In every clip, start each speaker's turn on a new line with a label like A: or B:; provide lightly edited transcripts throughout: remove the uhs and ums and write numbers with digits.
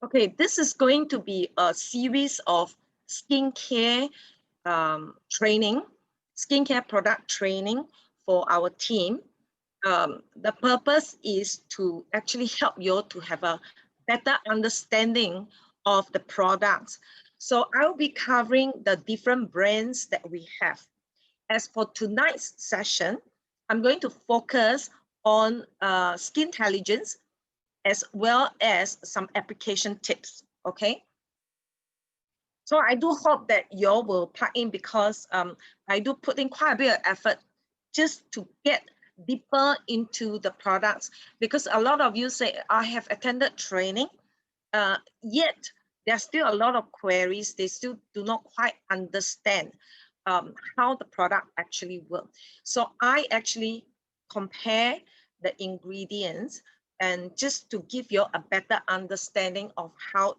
A: Okay, this is going to be a series of skincare training, skincare product training for our team. The purpose is to actually help you to have a better understanding of the products. So I'll be covering the different brands that we have. As for tonight's session, I'm going to focus on Skintelligence as well as some application tips, okay? So I do hope that you all will plug in because I do put in quite a bit of effort just to get deeper into the products, because a lot of you say, I have attended training, yet there's still a lot of queries. They still do not quite understand how the product actually works. So I actually compare the ingredients and just to give you a better understanding of how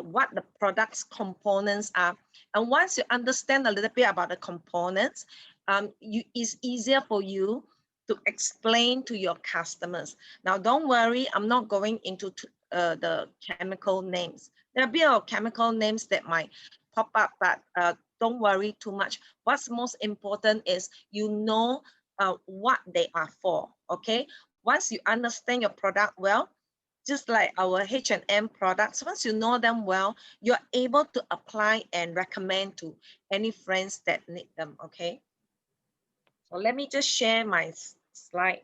A: what the product's components are. And once you understand a little bit about the components, it's easier for you to explain to your customers. Now, don't worry, I'm not going into the chemical names. There are a bit of chemical names that might pop up, but don't worry too much. What's most important is you know what they are for, okay? Once you understand your product well, just like our H&M products, once you know them well, you're able to apply and recommend to any friends that need them, okay? So let me just share my slide.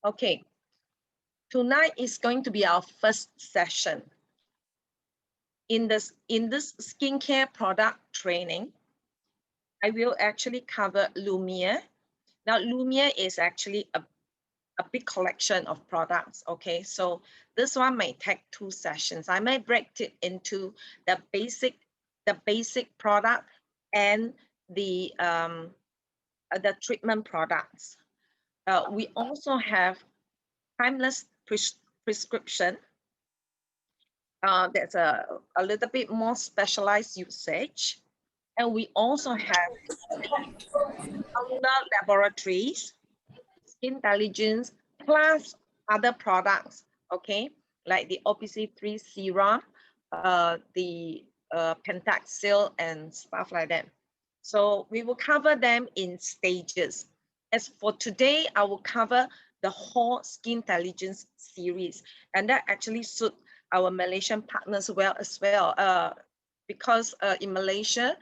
A: Okay, tonight is going to be our first session. In this skincare product training, I will actually cover Lumiere. Now, Lumiere is actually a big collection of products, okay? So this one may take 2 sessions. I may break it into the basic product and the treatment products. We also have timeless prescription. That's a little bit more specialized usage. And we also have cellular laboratories, Skintelligence, plus other products, okay? Like the OPC3 serum, the Pentaxil and stuff like that. So we will cover them in stages. As for today, I will cover the whole Skintelligence series, and that actually suits our Malaysian partners well as well, because in Malaysia,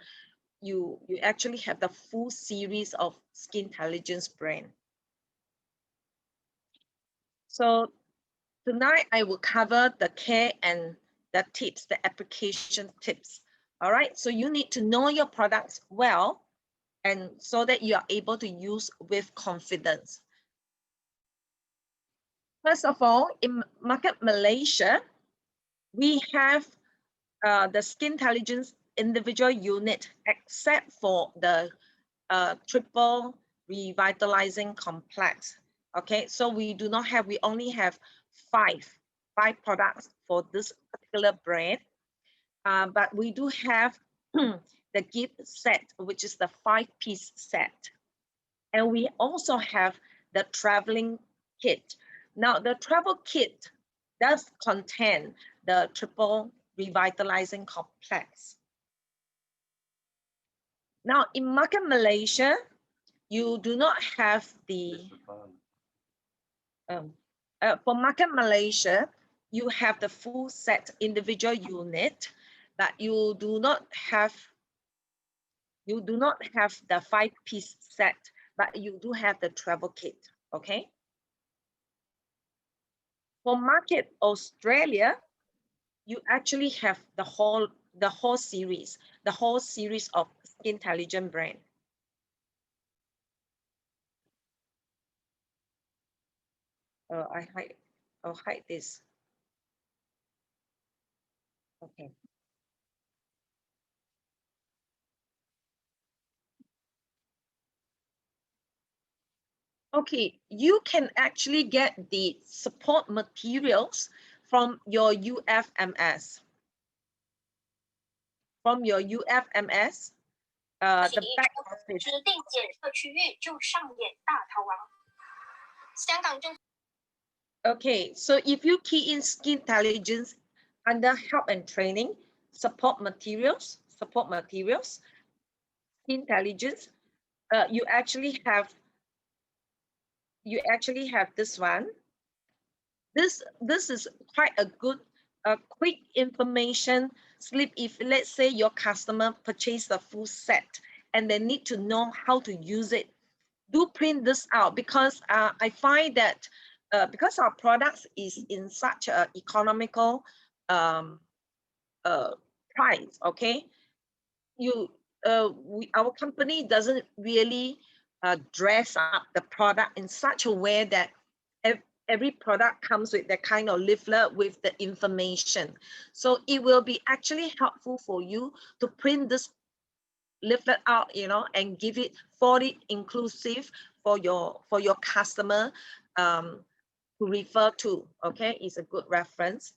A: you actually have the full series of Skintelligence brand. So tonight I will cover the care and the tips, the application tips. All right, so you need to know your products well, and so that you are able to use with confidence. First of all, in market Malaysia, we have the Skintelligence individual unit, except for the triple revitalizing complex. Okay, so we do not have, we only have five products for this particular brand, but we do have the gift set, which is the 5-piece set. And we also have the traveling kit. Now, the travel kit does contain the triple revitalizing complex. Now, in market Malaysia, you do not have the, for market Malaysia, you have the full set individual unit, but you do not have the 5-piece set, but you do have the travel kit, okay? For market Australia, you actually have the whole series of Skintelligence brand. I'll hide this. Okay. Okay, you can actually get the support materials from your UFMS. From your UFMS, the back office. Okay, so if you key in Skintelligence under help and training, support materials, Skintelligence, you actually have this one. This is quite a good quick information slip if let's say your customer purchased the full set and they need to know how to use it. Do print this out because I find that because our products is in such a economical price, okay, our company doesn't really dress up the product in such a way that every product comes with that kind of leaflet with the information. So it will be actually helpful for you to print this leaflet out, you know, and give it for it inclusive for your customer to refer to. Okay, it's a good reference.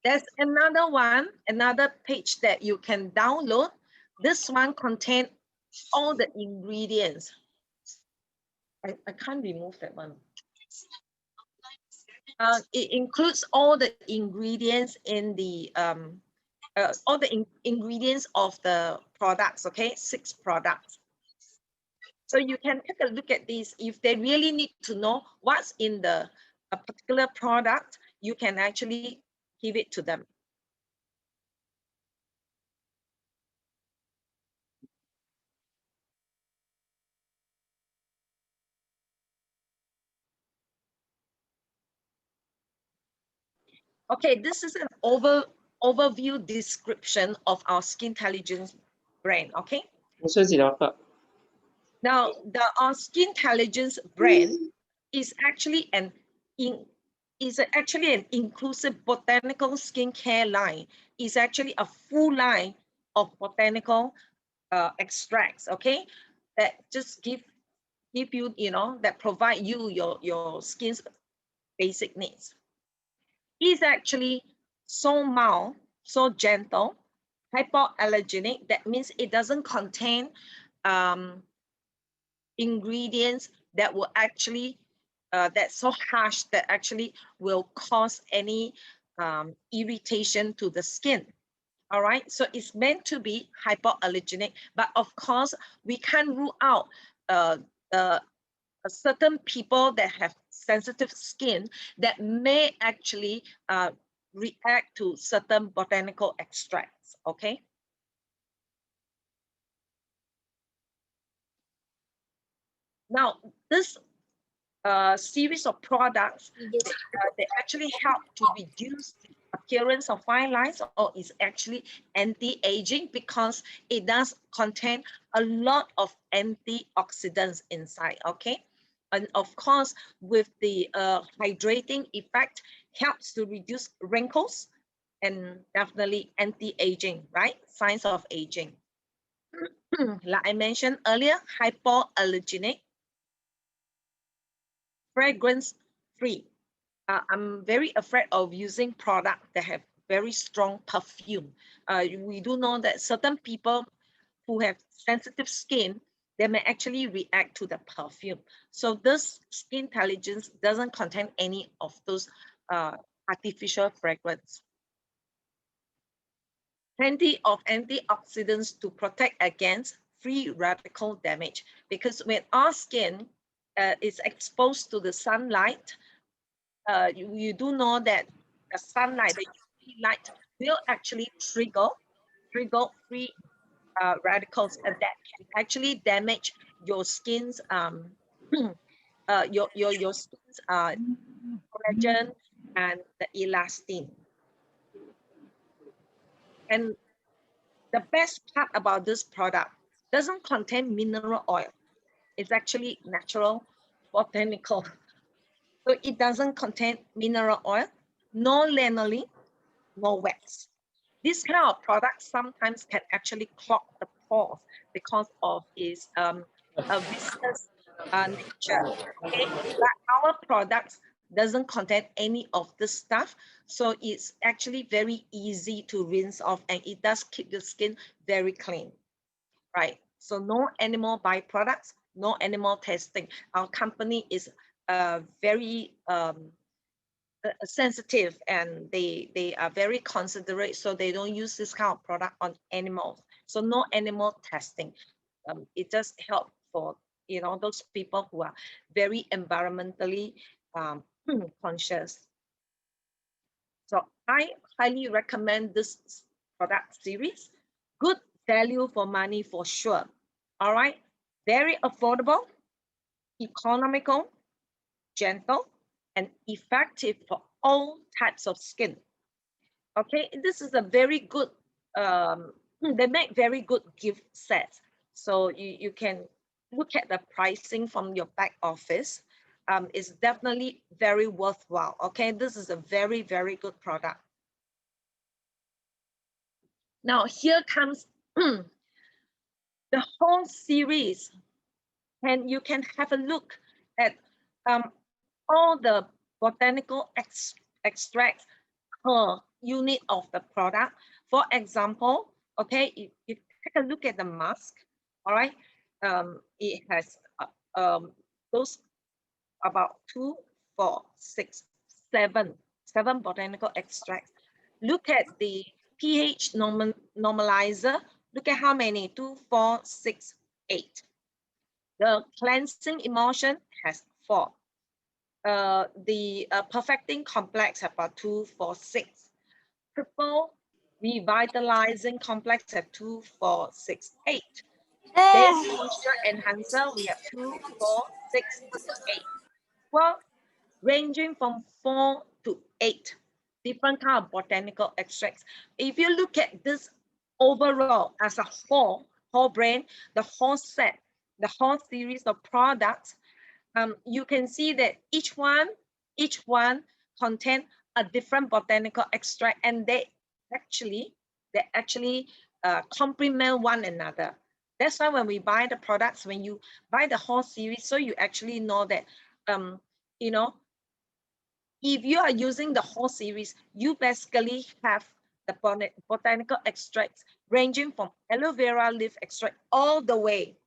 A: There's another one, another page that you can download. This one contains all the ingredients. I can't remove that one. It includes all the ingredients in the all the ingredients of the products. Okay, 6 products. So you can take a look at these. If they really need to know what's in a particular product, you can actually give it to them. Okay, this is an overview description of our Skintelligence brand. Okay. Now, our Skintelligence brand is actually an inclusive botanical skincare line. It's actually a full line of botanical extracts. Okay, that just give you, you know, that provide you your skin's basic needs. Is actually so mild, so gentle, hypoallergenic. That means it doesn't contain ingredients that will actually that's so harsh that actually will cause any irritation to the skin. All right, so it's meant to be hypoallergenic, but of course we can't rule out certain people that have sensitive skin that may actually react to certain botanical extracts. Okay. Now, this series of products, they actually help to reduce the appearance of fine lines, or is actually anti-aging because it does contain a lot of antioxidants inside. Okay. And of course, with the hydrating effect, helps to reduce wrinkles and definitely anti-aging, right? Signs of aging. Like I mentioned earlier, hypoallergenic, fragrance-free. I'm very afraid of using products that have very strong perfume. We do know that certain people who have sensitive skin, they may actually react to the perfume. So this Skintelligence doesn't contain any of those artificial fragrance. Plenty of antioxidants to protect against free radical damage, because when our skin is exposed to the sunlight, you do know that the sunlight, the UV light, will actually trigger free radicals, and that can actually damage your skin's your skin's collagen and the elastin. And the best part about this product doesn't contain mineral oil. It's actually natural, botanical. So it doesn't contain mineral oil, no lanolin, no wax. This kind of product sometimes can actually clog the pores because of its viscous nature. Okay, but our products doesn't contain any of this stuff, so it's actually very easy to rinse off, and it does keep the skin very clean, right? So no animal byproducts, no animal testing. Our company is very sensitive, and they are very considerate, so they don't use this kind of product on animals. So no animal testing. It just help for those people who are very environmentally conscious. So I highly recommend this product series. Good value for money for sure. All right, very affordable, economical, gentle, and effective for all types of skin. Okay, this is a very good, they make very good gift sets. So you can look at the pricing from your back office. It's definitely very worthwhile. Okay, this is a very, very good product. Now here comes the whole series, and you can have a look at all the botanical extracts per unit of the product. For example, okay, if you take a look at the mask, all right, it has those about 2, 4, 6, 7 botanical extracts. Look at the pH normalizer. Look at how many, 2, 4, 6, 8. The cleansing emulsion has 4. The perfecting complex have about 2, 4, 6. Triple revitalizing complex have 2, 4, 6, 8. Daily moisture enhancer, we have 2, 4, 6, 8. Well, ranging from 4 to 8 different kind of botanical extracts. If you look at this overall as a whole brand, the whole set, the whole series of products, you can see that each one contain a different botanical extract, and they actually complement one another. That's why when we buy the products, when you buy the whole series, so you actually know that you know, if you are using the whole series, you basically have the botanical extracts ranging from aloe vera leaf extract all the way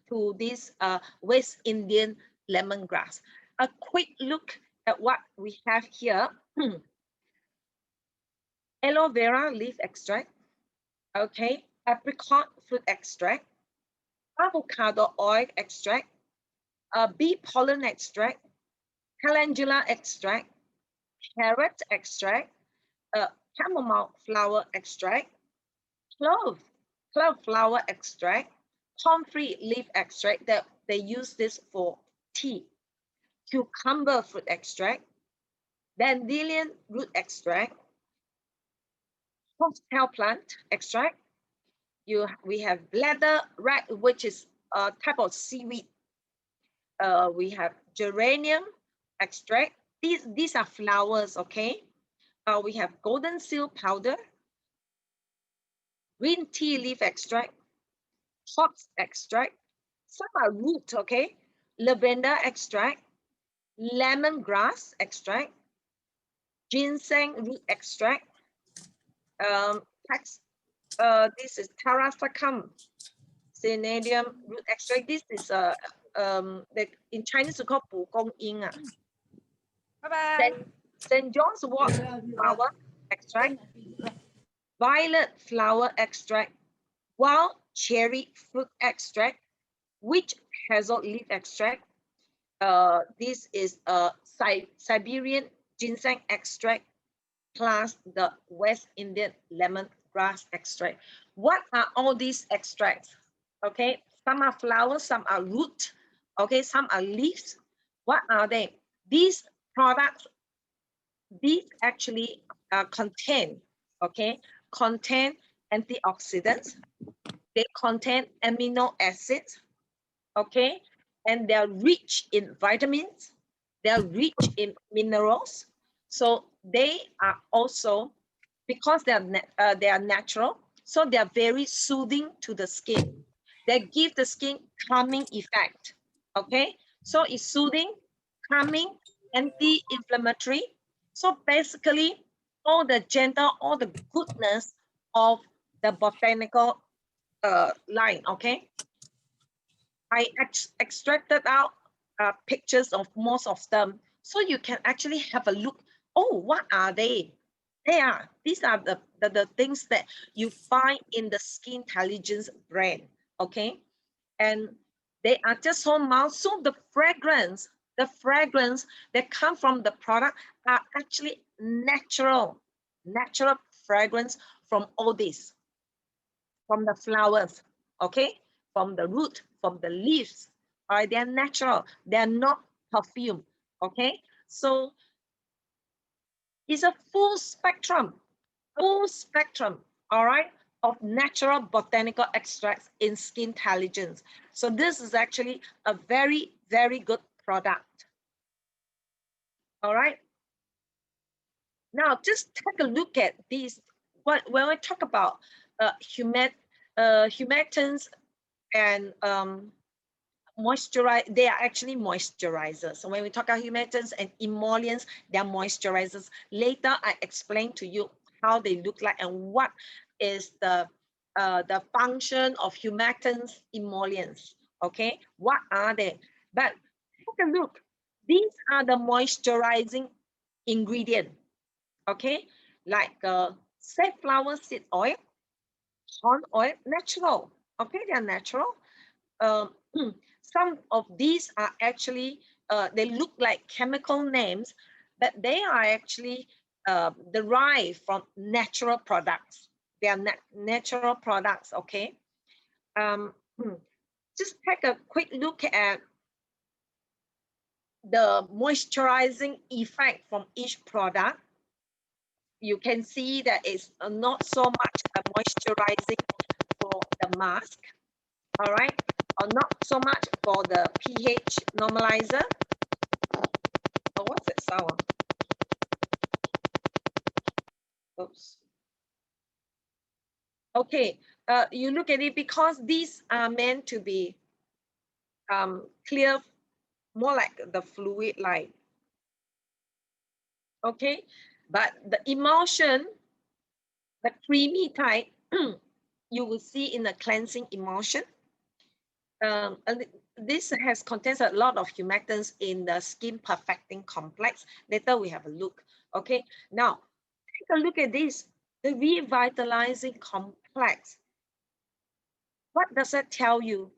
A: to this West Indian lemongrass. A quick look at what we have here. Aloe vera leaf extract, okay, apricot fruit extract, avocado oil extract, bee pollen extract, calendula extract, carrot extract, chamomile flower extract, clove flower extract, comfrey leaf extract, that they use this for tea, cucumber fruit extract, dandelion root extract, horsetail plant extract. We have bladder rat, which is a type of seaweed. We have geranium extract. These are flowers, okay? We have golden seal powder, green tea leaf extract, hops extract. Some are root, okay? Lavender extract, lemongrass extract, ginseng root extract. This is Tarasacum Synedium root extract. This is in Chinese we call 蒲公英. St. John's wort flower extract, violet flower extract, wild cherry fruit extract, witch hazel leaf extract. This is a Siberian ginseng extract plus the West Indian lemongrass extract. What are all these extracts? Okay, some are flowers, some are root, okay, some are leaves. What are they? These products, these actually contain antioxidants, they contain amino acids, okay, and they're rich in vitamins, they're rich in minerals. So they are also, because they are natural, so they are very soothing to the skin. that give the skin calming effect. Okay, so it's soothing, calming, anti-inflammatory. So basically, all the gentle, all the goodness of the botanical line. Okay, I extracted out pictures of most of them, so you can actually have a look. Oh, what are they? These are the things that you find in the Skintelligence brand. Okay, and they are just so mild. So the fragrance that come from the product are actually natural fragrance from all this, from the flowers, okay, from the root, from the leaves. All right, they're natural. They're not perfume. Okay, so it's a full spectrum. All right, of natural botanical extracts in Skintelligence. So this is actually a very good product. All right. Now just take a look at these. When we talk about humectants and moisturize, they are actually moisturizers. So when we talk about humectants and emollients, they are moisturizers. Later I explain to you how they look like and what is the function of humectants, emollients. Okay, what are they? But take a look. These are the moisturizing ingredient. Okay, like safflower seed oil, corn oil, natural. Okay, they are natural. um, some of these are actually, they look like chemical names, but they are actually derived from natural products. They are natural products, okay? Um, just take a quick look at the moisturizing effect from each product. You can see that it's not so much a moisturizing for the mask, all right, or not so much for the pH normalizer. Oh, what's that sound? Oops. Okay, you look at it, because these are meant to be clear, more like the fluid like. Okay, but the emulsion, the creamy type, you will see in the cleansing emulsion. And this contains a lot of humectants in the skin perfecting complex. Later we have a look. Okay, now take a look at this, the revitalizing complex. What does it tell you?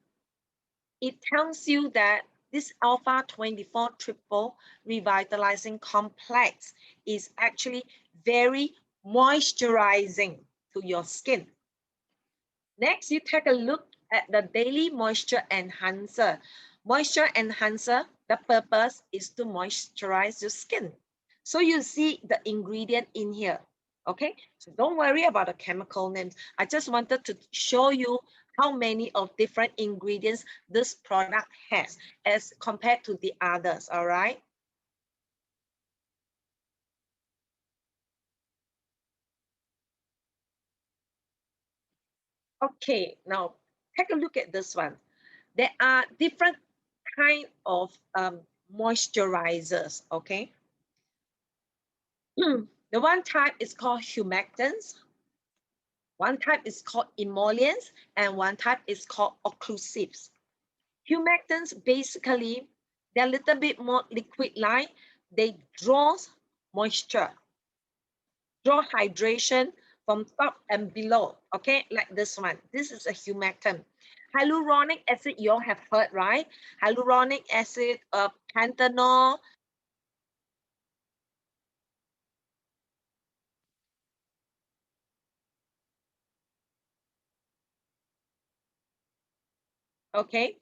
A: It tells you that this alpha 24 triple revitalizing complex is actually very moisturizing to your skin. Next, you take a look at the daily moisture enhancer. Moisture enhancer, the purpose is to moisturize your skin. So you see the ingredient in here. Okay, so don't worry about the chemical names. I just wanted to show you how many of different ingredients this product has as compared to the others. All right. Okay, now take a look at this one. There are different kind of moisturizers. Okay. The one type is called humectants, one type is called emollients, and one type is called occlusives. Humectants, basically, they're a little bit more liquid-like. They draw moisture, draw hydration from top and below, okay? Like this one. This is a humectant. Hyaluronic acid, you all have heard, right? Hyaluronic acid, panthenol. Okay,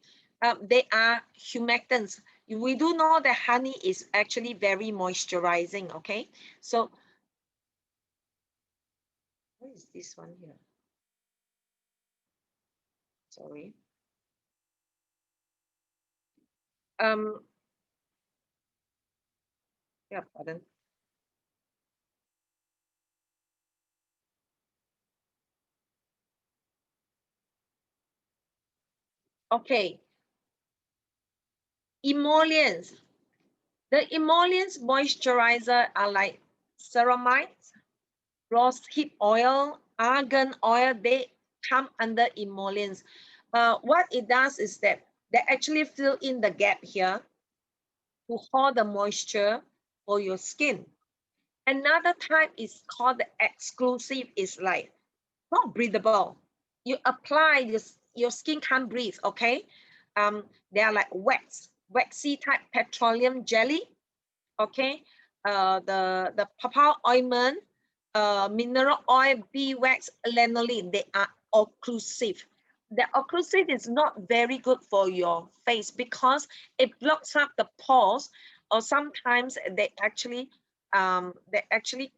A: they are humectants. We do know that honey is actually very moisturizing. Okay, so what is this one here? Sorry. Um, yeah, pardon. Okay, emollients. The emollients moisturizer are like ceramides, rosehip oil, argan oil. They come under emollients. What it does is that they actually fill in the gap here to hold the moisture for your skin. Another type is called the exclusive. Is like not breathable. You apply this, your skin can't breathe. Okay, they are like waxy type petroleum jelly. Okay, the papaw ointment, mineral oil, beeswax, lanolin, they are occlusive. The occlusive is not very good for your face because it blocks up the pores, or sometimes they actually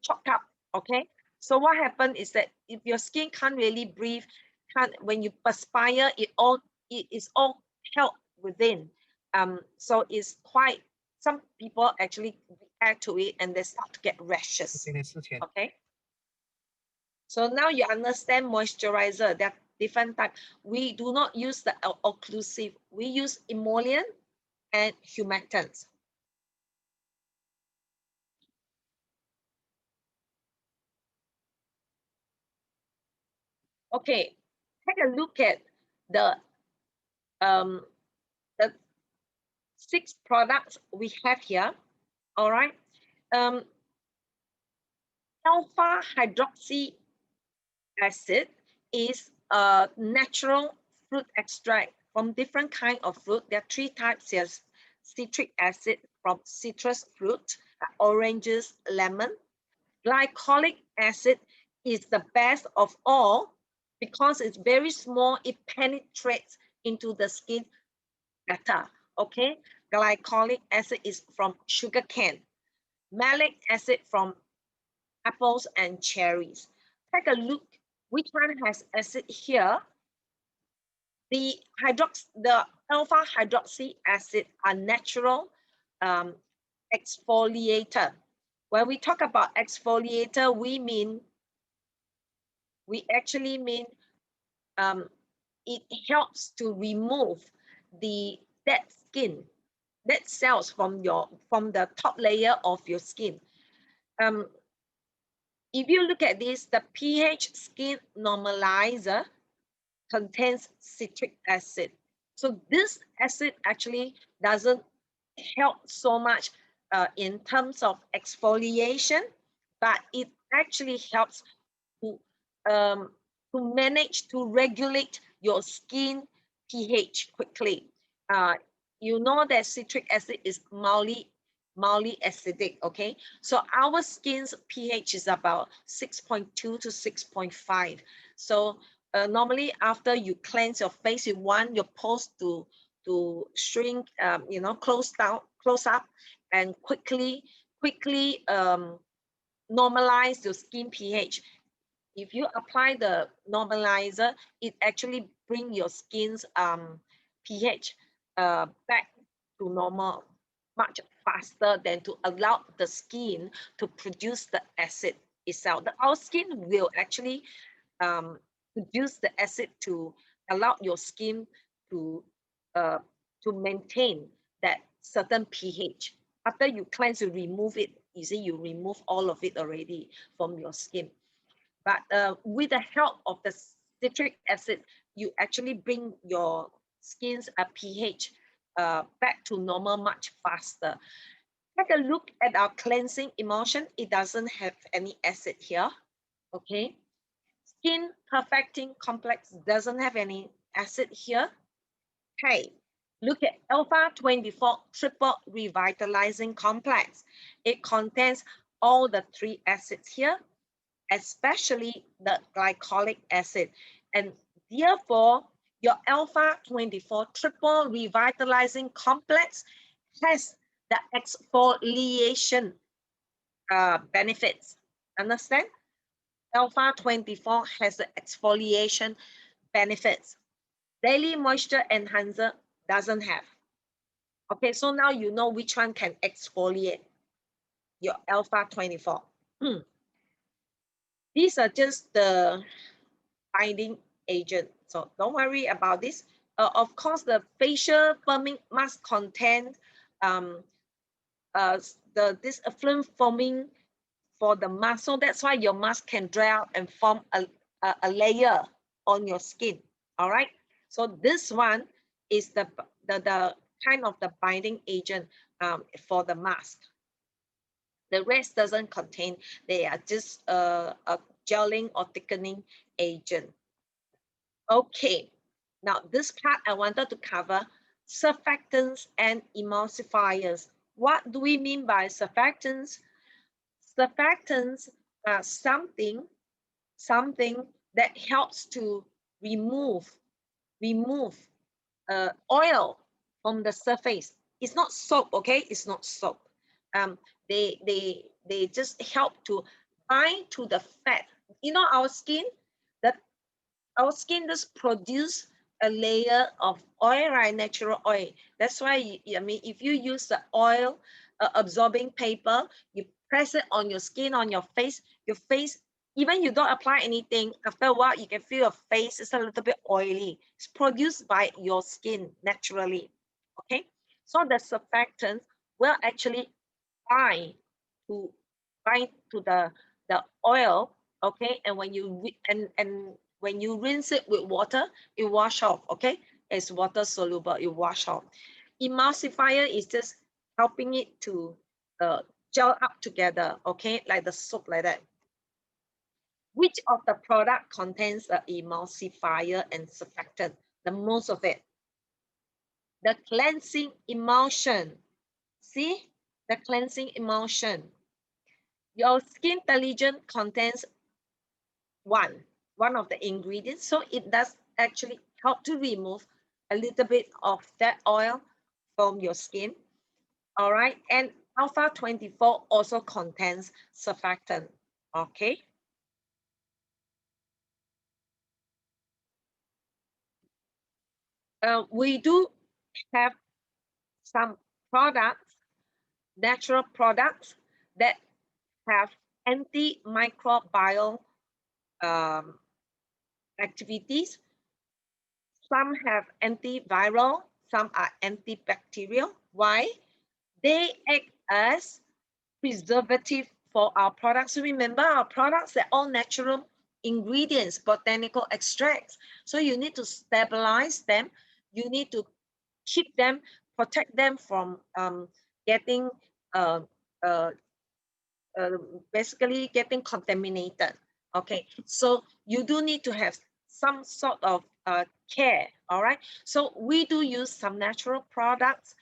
A: chok up. Okay, so what happens is that if your skin can't really breathe, can't, when you perspire, it is all held within. So it's quite, some people actually react to it and they start to get rashes. Okay. So now you understand moisturizer. There are different types. We do not use the occlusive. We use emollient and humectants. Okay, take a look at the um, the 6 products we have here. All right. Um, alpha hydroxy acid is a natural fruit extract from different kind of fruit. There are 3 types here. Citric acid from citrus fruit, oranges, lemon. Glycolic acid is the best of all because it's very small. It penetrates into the skin better. Okay, glycolic acid is from sugar cane. Malic acid from apples and cherries. Take a look which one has acid here. The alpha hydroxy acid are natural um, exfoliator. When we talk about exfoliator, we actually mean um, it helps to remove the dead skin, dead cells from the top layer of your skin. Um, if you look at this, the pH skin normalizer contains citric acid. So this acid actually doesn't help so much in terms of exfoliation, but it actually helps to, um, to manage to regulate your skin pH quickly. Uh, you know that citric acid is mildly acidic, okay? So our skin's pH is about 6.2 to 6.5. So normally after you cleanse your face, you want your pores to shrink, close up, and quickly normalize your skin pH. If you apply the normalizer, it actually bring your skin's pH back to normal much faster than to allow the skin to produce the acid itself. Our skin will actually um, produce the acid to allow your skin to uh, to maintain that certain pH. After you cleanse, you remove it. You see, you remove all of it already from your skin. But with the help of the citric acid, you actually bring your skin's pH back to normal much faster. Take a look at our cleansing emulsion. It doesn't have any acid here. Okay. Skin perfecting complex doesn't have any acid here. Okay. Look at alpha 24 triple revitalizing complex. It contains all the 3 acids here, especially the glycolic acid. And therefore, your alpha 24 triple revitalizing complex has the exfoliation benefits. Understand? Alpha 24 has the exfoliation benefits. Daily moisture enhancer doesn't have. Okay, so now you know which one can exfoliate your alpha 24. These are just the binding agent. So don't worry about this. of course, the facial firming mask contain this film forming for the mask. So that's why your mask can dry out and form a layer on your skin. All right. So this one is the kind of the binding agent for the mask. The rest doesn't contain. They are just a gelling or thickening agent. Okay. Now this part I wanted to cover surfactants and emulsifiers. What do we mean by surfactants? Surfactants are something that helps to remove oil from the surface. It's not soap, okay? It's not soap. They just help to bind to the fat. You know, our skin just produce a layer of oil, right? Natural oil. That's why I mean, if you use the oil absorbing paper, you press it on your skin, on your face, even you don't apply anything, after a while you can feel your face is a little bit oily. It's produced by your skin naturally. Okay, so the surfactants will actually bind to the oil. Okay, and when you when you rinse it with water, it wash off. Okay, it's water soluble, it wash off. Emulsifier is just helping it to gel up together. Okay, like the soap, like that. Which of the product contains the emulsifier and surfactant? The most of it. The cleansing emulsion. See, the cleansing emulsion. Your Skintelligence contains one of the ingredients, so it does actually help to remove a little bit of that oil from your skin. All right, and Alpha 24 also contains surfactant. Okay. We do have some products, natural products that have antimicrobial activities. Some have antiviral, some are antibacterial. Why? They act as preservative for our products. So remember, our products are all natural ingredients, botanical extracts. So you need to stabilize them. You need to keep them, protect them from getting uh, uh, uh, basically getting contaminated. Okay, so you do need to have some sort of care. All right, so we do use some natural products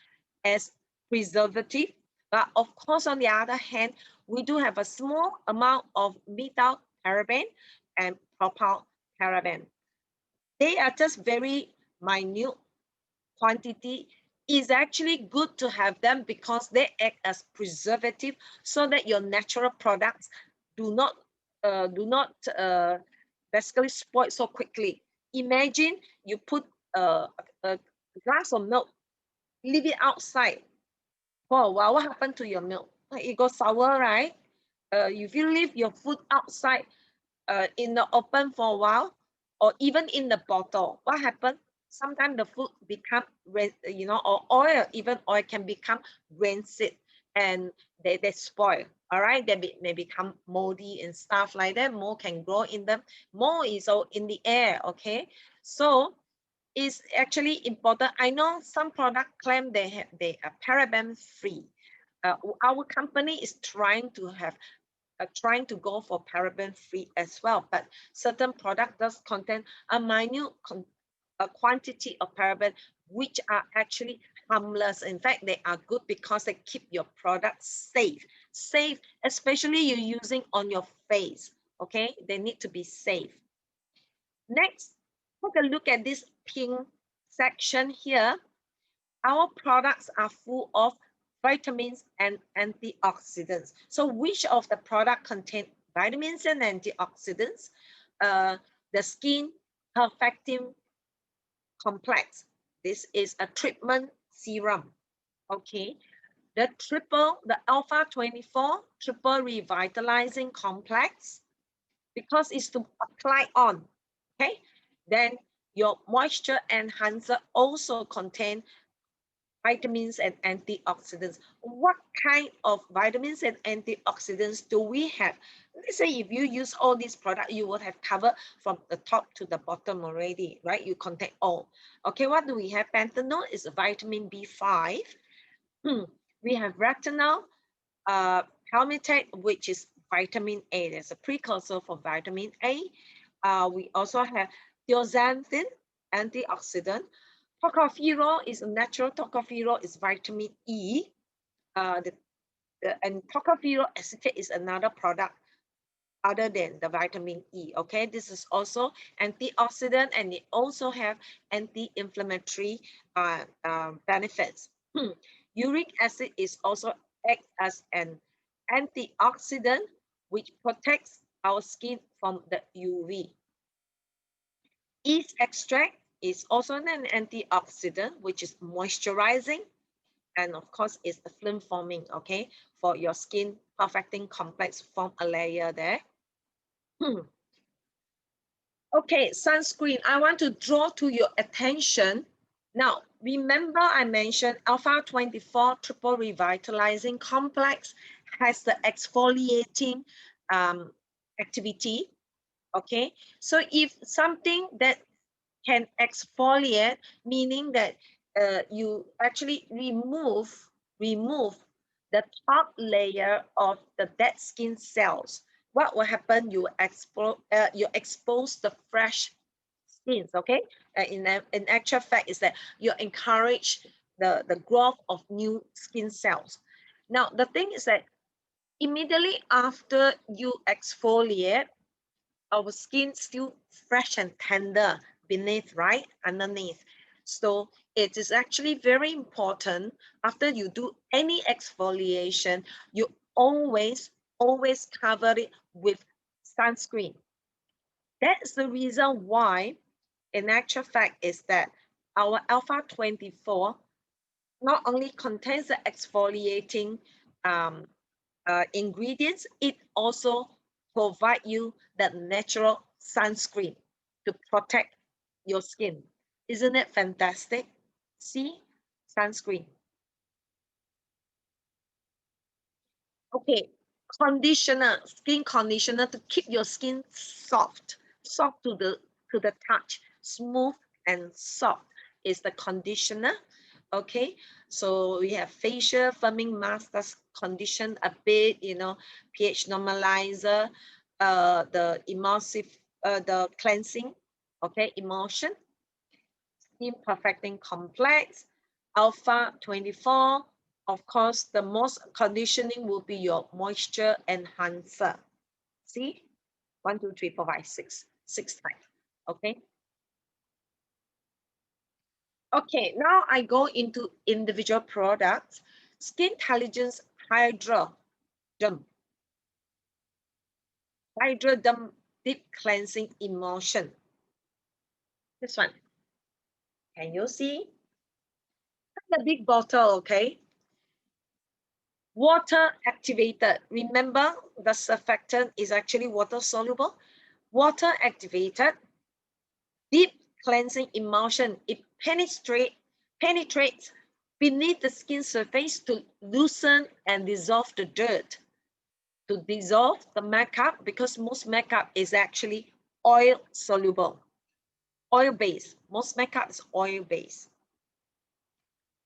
A: as preservative, but of course, on the other hand, we do have a small amount of methyl paraben and propyl paraben. They are just very minute quantity. Is actually good to have them because they act as preservative so that your natural products do not basically spoil so quickly. Imagine you put a glass of milk, leave it outside for a while. What happened to your milk? It goes sour, right? If you leave your food outside in the open for a while, or even in the bottle, what happened? Sometimes the food become, or oil, even oil can become rancid and they spoil. All right, may become moldy and stuff like that. Mold can grow in them. Mold is all in the air. Okay, so it's actually important. I know some product claim they are paraben free. Our company is trying to go for paraben free as well, but certain product does contain a minute quantity of paraben, which are actually harmless. In fact, they are good because they keep your product safe, especially you're using on your face. Okay, they need to be safe. Next, take a look at this pink section here. Our products are full of vitamins and antioxidants. So which of the product contain vitamins and antioxidants? The skin perfecting complex. This is a treatment serum. Okay. The alpha 24 triple revitalizing complex, because it's to apply on. Okay. Then Your moisture enhancer also contain vitamins and antioxidants. What kind of vitamins and antioxidants do we have? Let's say if you use all these products, you would have covered from the top to the bottom already, right? You contain all. Okay, what do we have? Panthenol is a vitamin B5. We have retinol, palmitate, which is vitamin A. There's a precursor for vitamin A. We also have zeaxanthin, antioxidant. Tocopherol is a natural tocopherol, is vitamin E. And tocopherol acetate is another product other than the vitamin E. Okay, this is also antioxidant, and it also have anti-inflammatory benefits. Uric acid is also act as an antioxidant which protects our skin from the UV. Yeast extract is also an antioxidant which is moisturizing, and of course it's the film forming, okay, for your skin, perfecting complex, form a layer there. Okay, sunscreen. I want to draw to your attention. Now, remember I mentioned alpha 24 triple revitalizing complex has the exfoliating activity. Okay, so if something that can exfoliate, meaning that you actually remove the top layer of the dead skin cells. What will happen? You expose the fresh skins. Okay, in actual fact is that you encourage the growth of new skin cells. Now the thing is that immediately after you exfoliate, our skin still fresh and tender beneath, right? Underneath. So it is actually very important after you do any exfoliation, you always cover it with sunscreen. That's the reason why, in actual fact, is that our alpha 24 not only contains the exfoliating ingredients, it also provide you that natural sunscreen to protect your skin. Isn't it fantastic? See, sunscreen. Okay, conditioner, skin conditioner to keep your skin soft, soft to the touch, smooth and soft is the conditioner. Okay, so we have facial firming mask that's condition a bit, you know, pH normalizer, the emulsive, the cleansing, okay, emulsion, skin perfecting complex, alpha 24. Of course, the most conditioning will be your moisture enhancer. See, 1, 2, 3, 4, 5, 6, 6 times. Okay. Okay, now I go into individual products. Skintelligence Hydra Derm. Hydra Derm Deep Cleansing Emulsion. This one. Can you see? The big bottle, okay? Water activated. Remember, the surfactant is actually water soluble. Water activated. Deep cleansing emulsion. It penetrates beneath the skin surface to loosen and dissolve the dirt. To dissolve the makeup, because most makeup is actually oil soluble, oil based. Most makeup is oil based.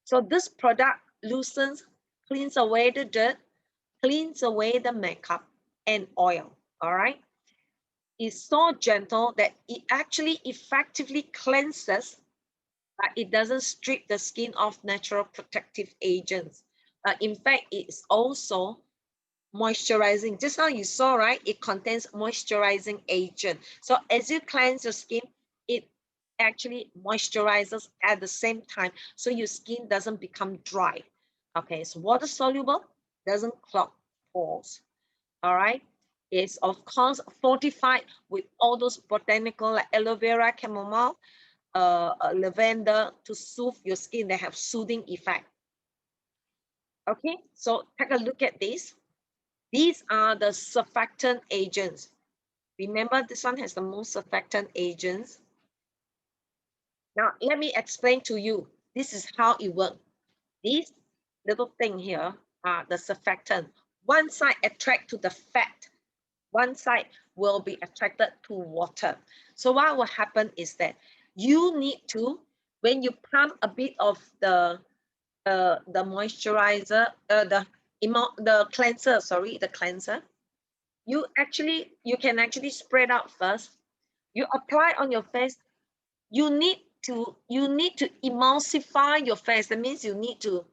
A: So this product loosens, cleans away the dirt, cleans away the makeup and oil. All right. It's so gentle that it actually effectively cleanses, but it doesn't strip the skin of natural protective agents. In fact, it's also moisturizing. Just now you saw, right? It contains moisturizing agent. So as you cleanse your skin, it actually moisturizes at the same time, so your skin doesn't become dry. Okay, so water soluble, doesn't clog pores. All right. It's of course fortified with all those botanical like aloe vera, chamomile, lavender to soothe your skin. They have soothing effect. Okay, so take a look at this. These are the surfactant agents. Remember, this one has the most surfactant agents. Now, let me explain to you. This is how it works. This little thing here are the surfactant. One side attract to the fat, one side will be attracted to water. So what will happen is that you need to, when you pump a bit of the moisturizer, the cleanser, sorry, the cleanser, you can actually spread out first. You apply on your face. You need to emulsify your face. That means you need to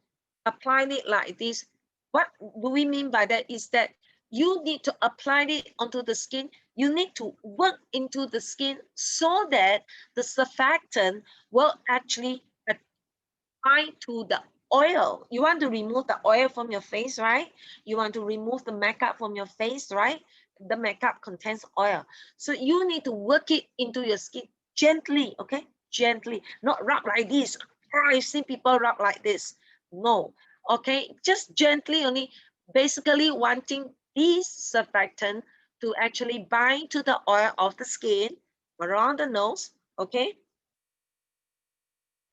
A: apply it like this. What do we mean by that? Is that you need to apply it onto the skin. You need to work into the skin so that the surfactant will actually apply to the oil. You want to remove the oil from your face, right? You want to remove the makeup from your face, right? The makeup contains oil. So you need to work it into your skin gently, okay? Gently, not rub like this. Oh, I've seen people rub like this. No, okay? Just gently only, basically wanting this surfactant to actually bind to the oil of the skin around the nose, okay?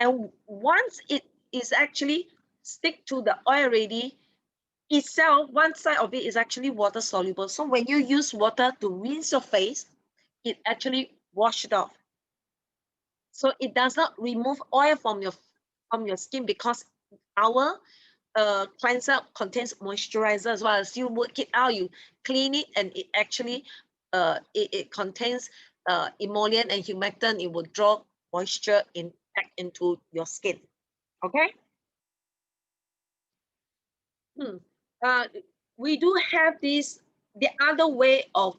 A: And once it is actually stick to the oil already, itself, one side of it is actually water soluble. So when you use water to rinse your face, it actually wash it off. So it does not remove oil from your skin, because our cleanser contains moisturizer as well. As you work it out, you clean it, and it actually it contains emollient and humectant. It will draw moisture back into your skin. Okay. Hmm. Uh, we do have this. The other way of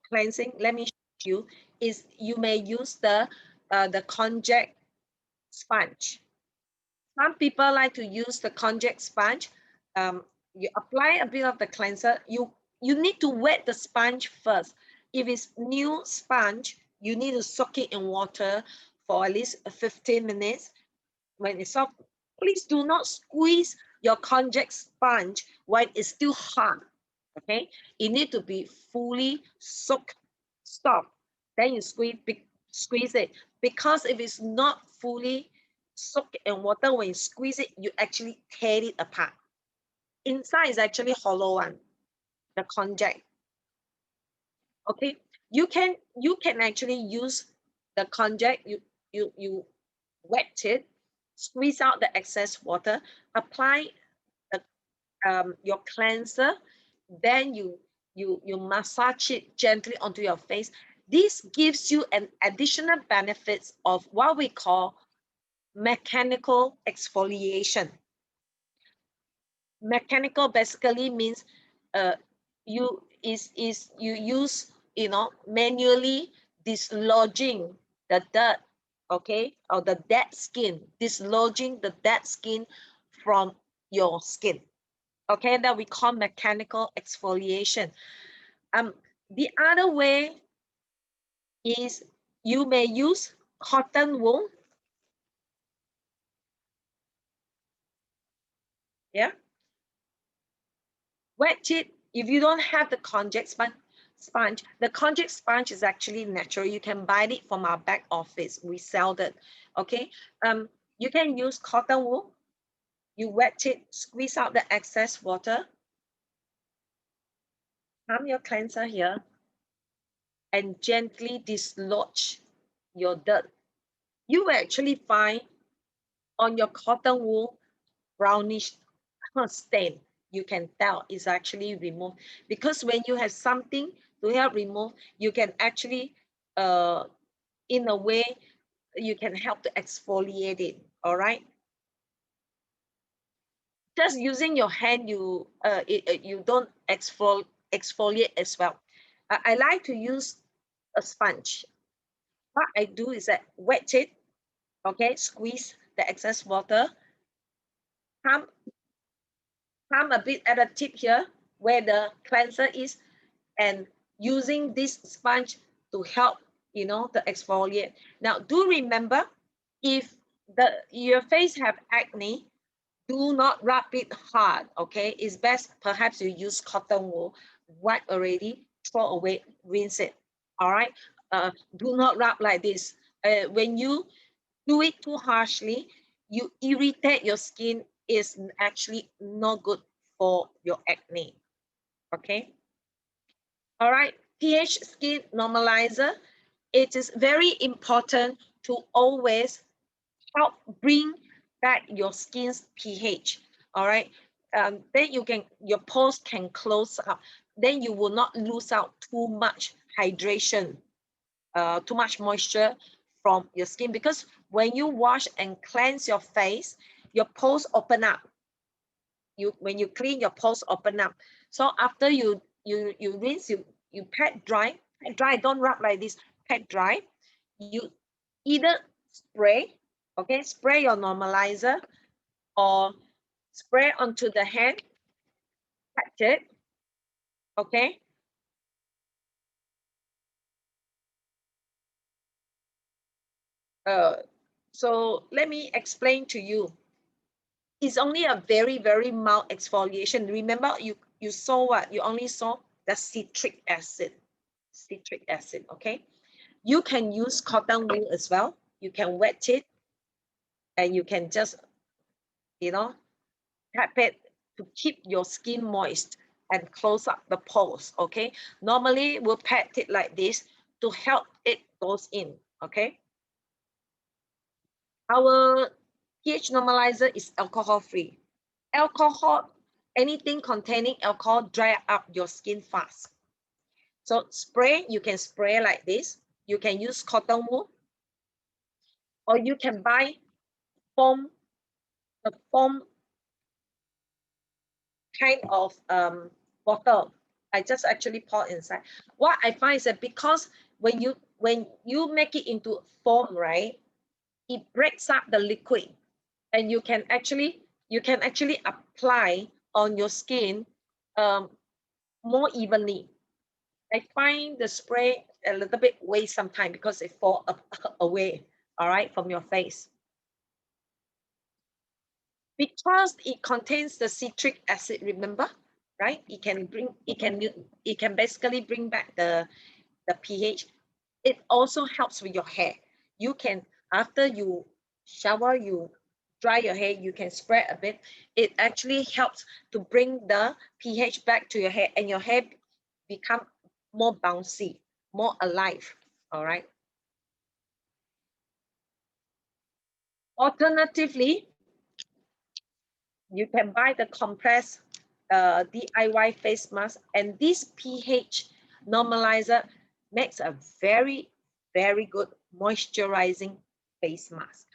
A: cleansing, let me show you, is you may use the konjac sponge. Some people like to use the konjac sponge. You apply a bit of the cleanser. You need to wet the sponge first. If it's new sponge, you need to soak it in water for at least 15 minutes. When it's soft, please do not squeeze your konjac sponge when it's still hard. Okay, it need to be fully soaked. Stop. Then you squeeze it, because if it's not fully soaked in water, when you squeeze it, you actually tear it apart. Inside is actually hollow one, the konjac. Okay, you can actually use the konjac. You wet it, squeeze out the excess water, apply the, your cleanser, then you massage it gently onto your face. This gives you an additional benefits of what we call mechanical exfoliation. Mechanical basically means uh, you use, manually dislodging the dirt, okay, or the dead skin, dislodging the dead skin from your skin, okay, that we call mechanical exfoliation. The other way is you may use cotton wool, yeah, wet it. If you don't have the konjac sponge, the konjac sponge is actually natural. You can buy it from our back office. We sell that. Okay. You can use cotton wool. You wet it, squeeze out the excess water. Pump your cleanser here and gently dislodge your dirt. You will actually find on your cotton wool brownish stain. You can tell it's actually removed, because when you have something to help remove, you can actually in a way you can help to exfoliate it. All right, just using your hand, you don't exfoliate as well. I like to use a sponge. What I do is that wet it, okay, squeeze the excess water, pump a bit at the tip here where the cleanser is, and using this sponge to help, to exfoliate. Now, do remember, if your face have acne, do not rub it hard, okay? It's best perhaps you use cotton wool, wipe already, throw away, rinse it, all right? Do not rub like this. When you do it too harshly, you irritate your skin, is actually not good for your acne. Okay. All right. pH skin normalizer. It is very important to always help bring back your skin's pH. All right. Then your pores can close up. Then you will not lose out too much hydration, too much moisture from your skin, because when you wash and cleanse your face, your pores open up. When you clean, your pores open up. So after you rinse, you pat dry. Pat dry, don't rub like this. Pat dry. You either spray, okay, spray your normalizer, or spray onto the hand, patch it, okay. So let me explain to you. It's only a very, very mild exfoliation. Remember, you saw what? You only saw the citric acid. Citric acid, okay? You can use cotton wool as well. You can wet it, and you can just, tap it to keep your skin moist and close up the pores, okay? Normally, we'll pat it like this to help it goes in, okay? Our pH normalizer is alcohol-free. Alcohol, anything containing alcohol, dry up your skin fast. So spray, you can spray like this. You can use cotton wool, or you can buy the foam kind of bottle. I just actually pour inside. What I find is that because when you make it into foam, right, it breaks up the liquid, and you can actually apply on your skin more evenly. I find the spray a little bit waste sometimes because it fall away, all right, from your face. Because it contains the citric acid, remember, right? It can basically bring back the pH. It also helps with your hair. You can, after you shower, you dry your hair, you can spray a bit. It actually helps to bring the pH back to your hair, and your hair become more bouncy, more alive. All right. Alternatively, you can buy the compressed DIY face mask, and this pH normalizer makes a very, very good moisturizing face mask.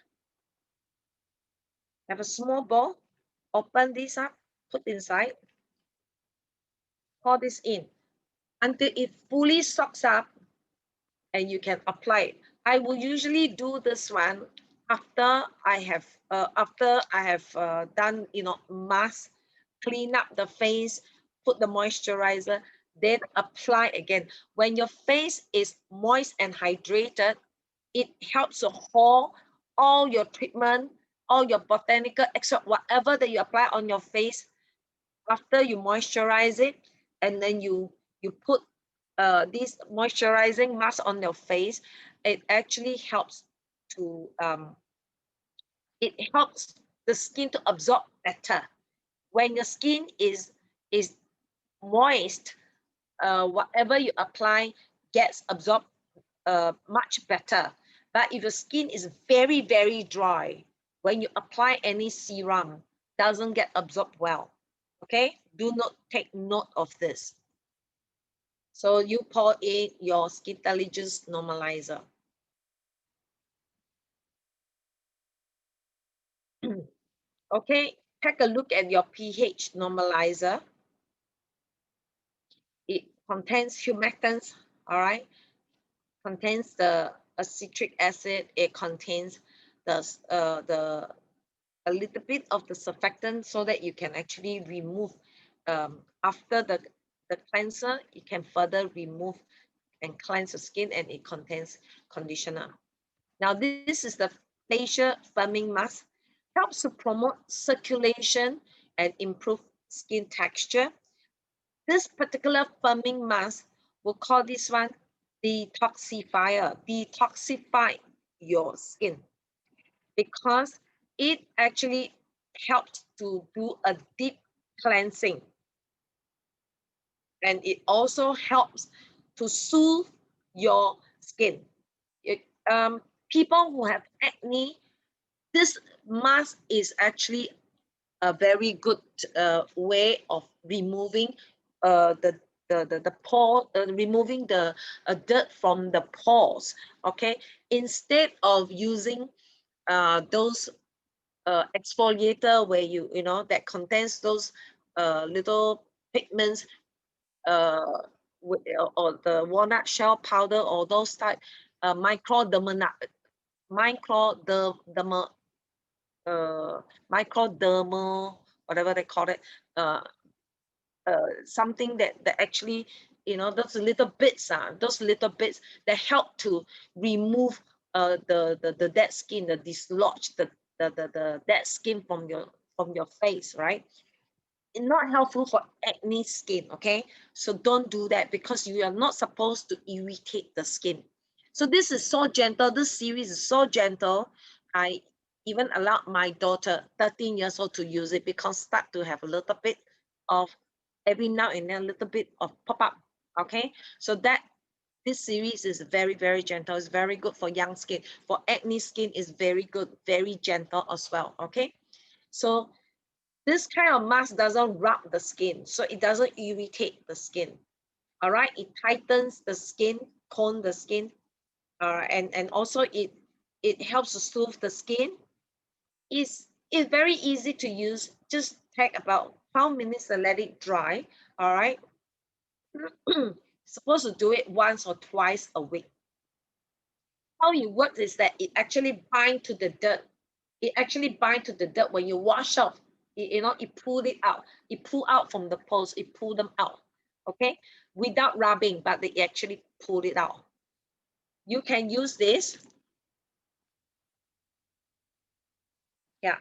A: Have a small bowl, open this up, put inside, pour this in until it fully soaks up, and you can apply it. I will usually do this one after I have done mask, clean up the face, put the moisturizer, then apply again. When your face is moist and hydrated, it helps to hold all your treatment, all your botanical extract, whatever that you apply on your face. After you moisturize it, and then you put this moisturizing mask on your face, it actually helps to it helps the skin to absorb better. When your skin is moist, whatever you apply gets absorbed much better. But if your skin is very, very dry, when you apply any serum, doesn't get absorbed well. Okay, do not take note of this. So you pour in your Skintelligence normalizer. Okay, take a look at your pH normalizer. It contains humectants, all right? Contains the citric acid. It contains the a little bit of the surfactant, so that you can actually remove after the cleanser. You can further remove and cleanse the skin, and it contains conditioner. Now this is the facial firming mask. Helps to promote circulation and improve skin texture. This particular firming mask, we'll call this one detoxify your skin. because it actually helps to do a deep cleansing, and it also helps to soothe your skin. It, people who have acne, this mask is actually a very good way of removing the pore, removing the dirt from the pores. Okay, instead of using those exfoliator where you know that contains those little pigments, or the walnut shell powder, or those type microdermal uh, microdermal, whatever they call it, uh, something that actually, you know, those little bits, those little bits that help to remove the dead skin, the dislodge the dead skin from your face, right? It's not helpful for acne skin, okay? So don't do that, because you are not supposed to irritate the skin. So this is so gentle. This series is so gentle. I even allowed my daughter, 13 years old, to use it, because start to have a little bit of, every now and then, a little bit of pop up, okay? So that this series is very, very gentle. It's very good for young skin. For acne skin, is very good, very gentle as well, okay? So this kind of mask doesn't rub the skin, so it doesn't irritate the skin. All right, it tightens the skin, tone the skin, and also it helps to soothe the skin. It's very easy to use. Just take about 12 minutes and let it dry. All right, supposed to do it once or twice a week. How it works is that it actually binds to the dirt. It actually binds to the dirt when you wash off. You know, it pull it out. It pull out from the poles. It pull them out. Okay, without rubbing, but they actually pull it out. You can use this. Yeah,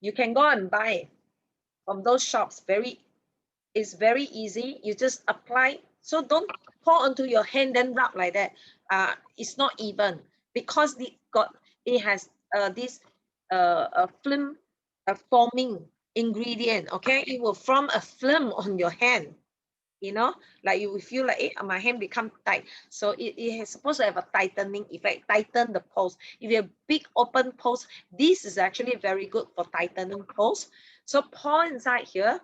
A: you can go and buy from those shops. It's very easy. You just apply. So don't pour onto your hand then rub like that. It's not even, because it has this a film, a forming ingredient. Okay, it will form a film on your hand. You know, like you will feel like, my hand become tight. So it is supposed to have a tightening effect, tighten the pores. If you have big open pores, this is actually very good for tightening pores. So pour inside here.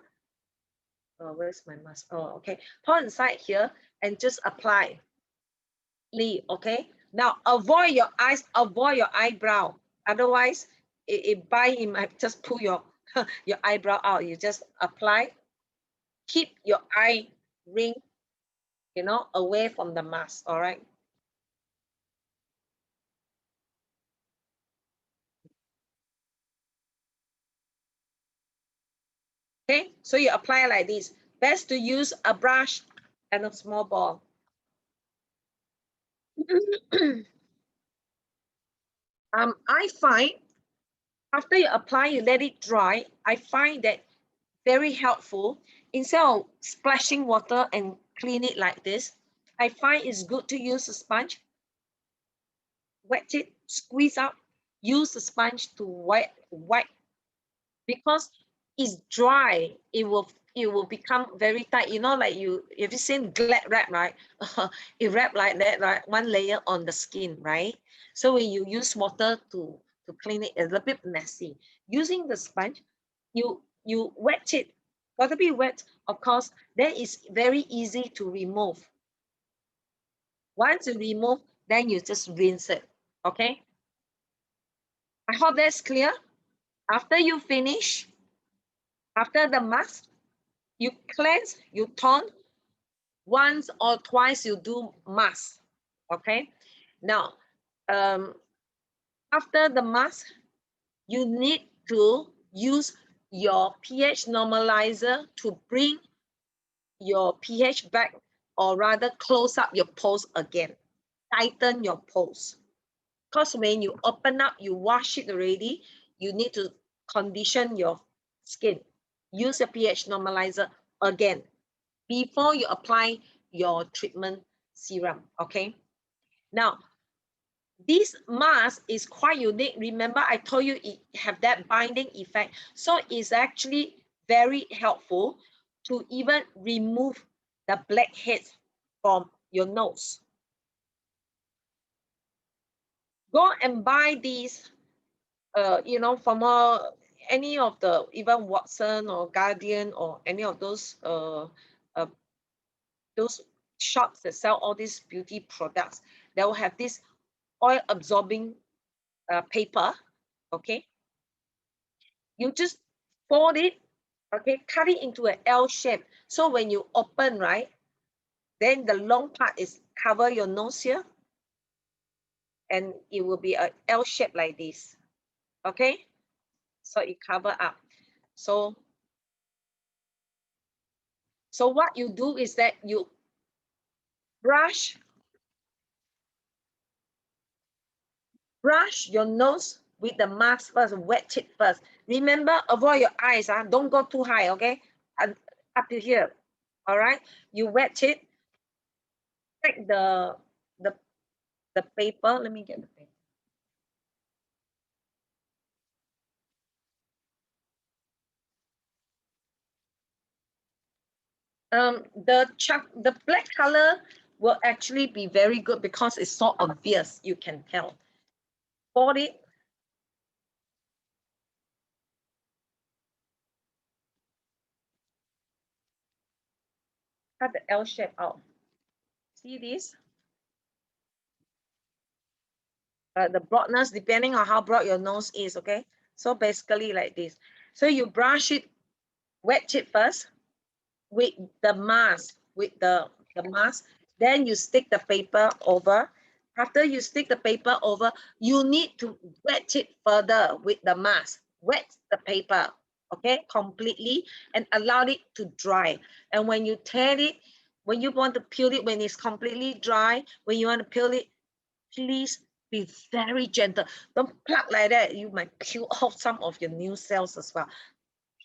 A: Where's my mask? Oh, okay. Pour inside here and just apply. Okay. Now avoid your eyes, avoid your eyebrow. Otherwise, it might just pull your your eyebrow out. You just apply. Keep your eye ring, you know, away from the mask. All right. Okay. So you apply like this. Best to use a brush and a small ball. I find after you apply, you let it dry. I find that very helpful. Instead of splashing water and clean it like this, I find it's good to use a sponge, wet it, squeeze out, use the sponge to wipe, because it's dry. It will become very tight. You know, like if you seen Glad wrap, right? It wrap like that, right? One layer on the skin, right? So when you use water to clean it, it's a bit messy. Using the sponge, you wet it, gotta be wet, of course. Then it's very easy to remove. Once you remove, then you just rinse it. Okay, I hope that's clear. After you finish, after the mask, you cleanse, you tone. Once or twice you do mask. Okay, now after the mask, you need to use your pH normalizer to bring your pH back, or rather close up your pores again, tighten your pores. Because when you open up, you wash it already, you need to condition your skin. Use a pH normalizer again before you apply your treatment serum. Okay, now This mask is quite unique. Remember, I told you it have that binding effect. So it's actually very helpful to even remove the blackheads from your nose. Go and buy these, you know, from any of the, even Watson or Guardian or any of uh, those shops that sell all these beauty products. They will have this oil absorbing paper. Okay, you just fold it. Okay, cut it into an L shape. So when you open, right, then the long part is cover your nose here, and it will be a L shape like this. Okay, so it cover up. So what you do is that you brush your nose with the mask first, wet it first. Remember, avoid your eyes, don't go too high, okay? And up to here. All right, you wet it. Take the the paper. Let me get the paper. The black color will actually be very good because it's so obvious, you can tell. Fold it. Cut the L shape out. See this? The broadness depending on how broad your nose is, okay? So basically like this. So you brush it, wet it first with the mask, then you stick the paper over. After you stick the paper over, you need to wet it further with the mask. Wet the paper, okay, completely, and allow it to dry. And when you tear it, when you want to peel it, when it's completely dry, when you want to peel it, please be very gentle. Don't pluck like that. You might peel off some of your new cells as well.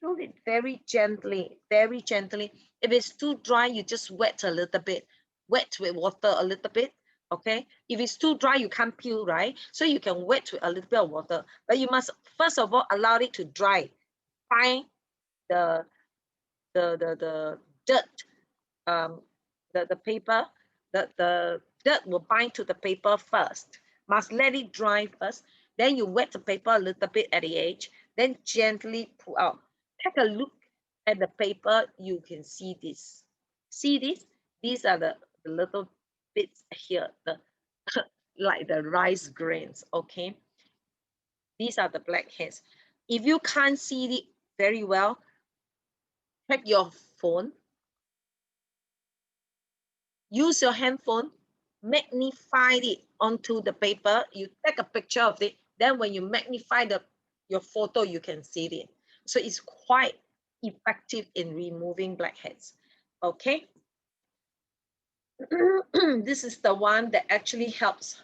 A: Peel it very gently, very gently. If it's too dry, you just wet a little bit. Wet with water a little bit, okay? If it's too dry, you can't peel, right? So you can wet with a little bit of water. But you must, first of all, allow it to dry. Find the, the dirt, um, the paper, the dirt will bind to the paper first. Must let it dry first. Then you wet the paper a little bit at the edge. Then gently pull out. Take a look at the paper. You can see this. See this? These are the little bits here, the like the rice grains. Okay, these are the blackheads. If you can't see it very well, take your phone. Use your handphone, magnify it onto the paper. You take a picture of it. Then when you magnify your photo, you can see it. So it's quite effective in removing blackheads. Okay. This is the one that actually helps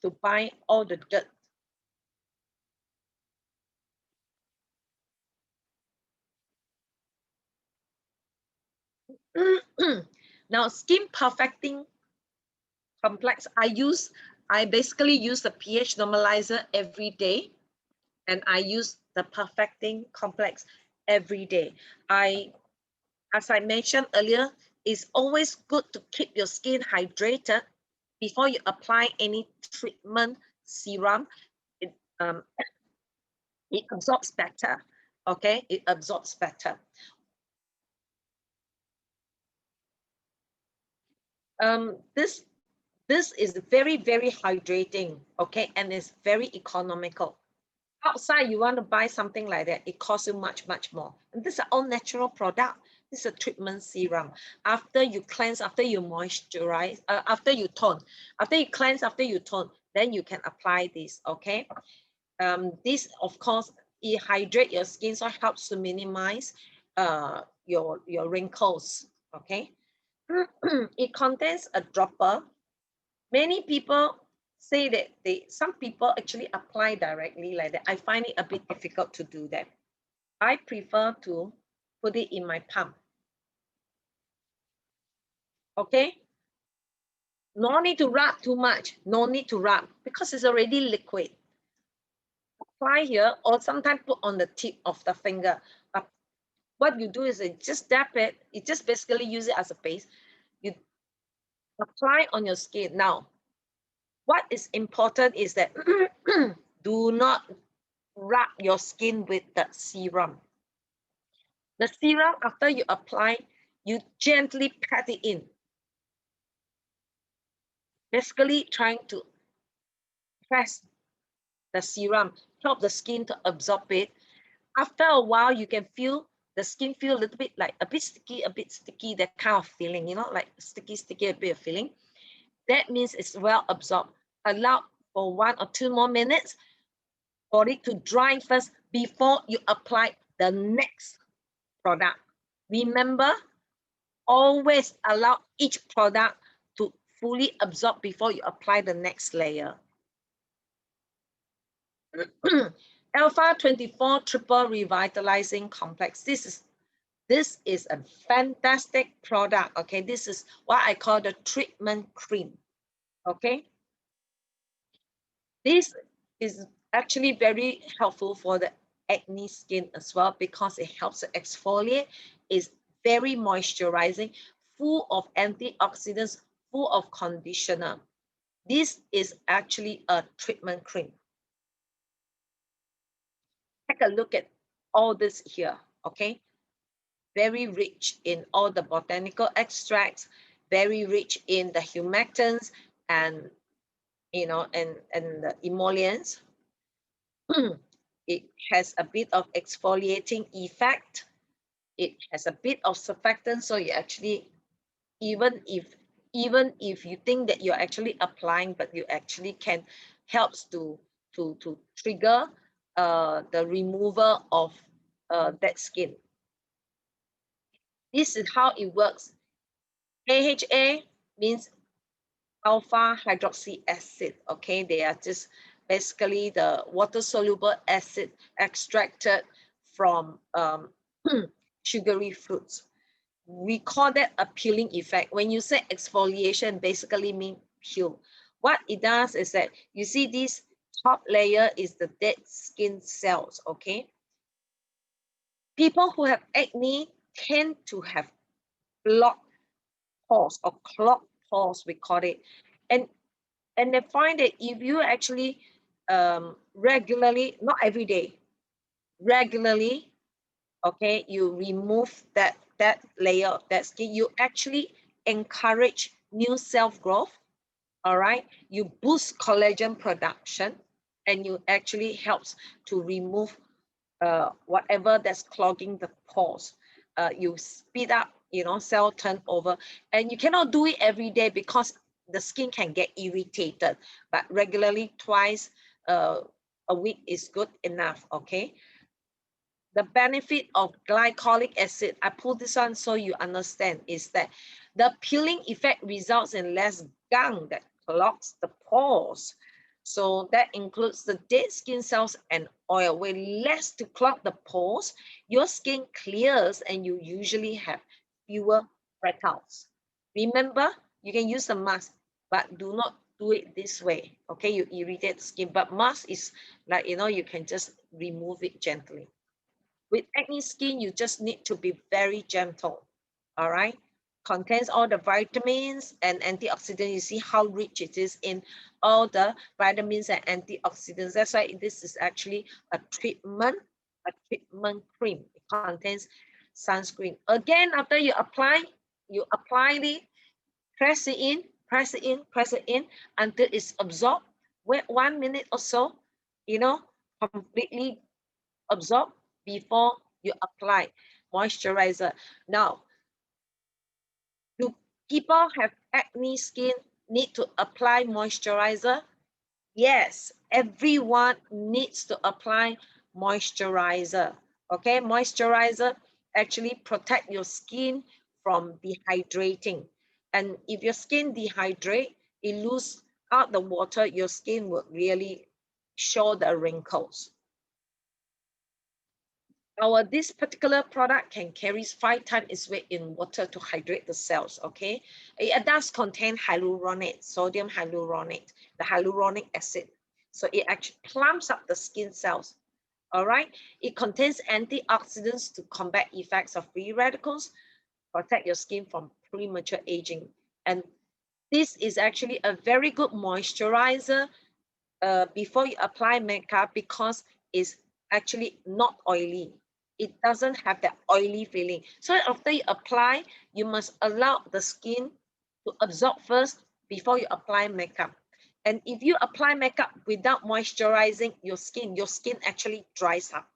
A: to bind all the dirt. Now, skin perfecting complex, I basically use the pH normalizer every day, and I use the perfecting complex every day. As I mentioned earlier, it's always good to keep your skin hydrated before you apply any treatment serum. It, um, it absorbs better. Okay, it absorbs better. This is very, very hydrating. Okay, and it's very economical. Outside, you want to buy something like that, it costs you much, much more. And this is all natural product. This is a treatment serum. After you cleanse, after you moisturize, after you tone, after you cleanse, after you tone, then you can apply this, okay? This, of course, it hydrates your skin, so it helps to minimize your wrinkles, okay? It contains a dropper. Many people say that some people actually apply directly like that. I find it a bit difficult to do that. I prefer to put it in my palm. Okay, No need to rub too much. No need to rub because it's already liquid. Apply here or sometimes put on the tip of the finger. What you do is you just dab it. You just basically use it as a base. You apply on your skin. Now, what is important is that do not rub your skin with the serum. The serum, after you apply, you gently pat it in. Basically trying to press the serum, help the skin to absorb it. After a while, you can feel the skin feel a little bit like a bit sticky, that kind of feeling, you know, like sticky, a bit of feeling. That means it's well absorbed. Allow for 1 or 2 more minutes for it to dry first before you apply the next product. Remember, always allow each product to fully absorb before you apply the next layer. Alpha 24 Triple Revitalizing Complex. This is a fantastic product. Okay, this is what I call the treatment cream. Okay, this is actually very helpful for the acne skin as well because it helps to exfoliate. It's very moisturizing, full of antioxidants, full of conditioner. This is actually a treatment cream. Take a look at all this here, okay? Very rich in all the botanical extracts, very rich in the humectants and, you know, and the emollients. It has a bit of exfoliating effect. It has a bit of surfactant, so you actually, even if you think that you're actually applying, but you actually can helps to trigger the removal of dead skin. This is how it works. AHA means alpha hydroxy acid. Okay, they are just basically the water soluble acid extracted from sugary fruits. We call that a peeling effect. When you say exfoliation, basically mean peel. What it does is that you see this top layer is the dead skin cells. Okay, people who have acne tend to have blocked pores or clogged pores, we call it, and they find that if you actually regularly, not every day, regularly, okay, you remove that layer of that skin, you actually encourage new self growth. All right, you boost collagen production, and you actually helps to remove whatever that's clogging the pores. You speed up, you know, cell turnover, and you cannot do it every day because the skin can get irritated, but regularly twice a week is good enough. Okay, the benefit of glycolic acid, I put this on so you understand, is that the peeling effect results in less gunk that clogs the pores. So that includes the dead skin cells and oil. With less to clog the pores, your skin clears and you usually have fewer breakouts. Remember, you can use the mask, but do not do it this way. Okay, you irritate the skin, but mask is like, you know, you can just remove it gently. With acne skin, you just need to be very gentle. All right, contains all the vitamins and antioxidants. You see how rich it is in all the vitamins and antioxidants. That's why this is actually a treatment cream. It contains sunscreen. Again, after you apply it, press it in, press it in until it's absorbed. Wait 1 minute or so, you know, completely absorb before you apply moisturizer. Now, do people have acne skin need to apply moisturizer? Yes, everyone needs to apply moisturizer. Okay, moisturizer actually protect your skin from dehydrating. And if your skin dehydrate, it lose out the water, your skin will really show the wrinkles. this particular product can carry 5 times its weight in water to hydrate the cells, okay? It does contain hyaluronate, sodium hyaluronate, the hyaluronic acid. So it actually plumps up the skin cells, all right? It contains antioxidants to combat effects of free radicals, protect your skin from premature aging. And this is actually a very good moisturizer before you apply makeup because it's actually not oily. It doesn't have that oily feeling. So after you apply, you must allow the skin to absorb first before you apply makeup. And if you apply makeup without moisturizing your skin actually dries up.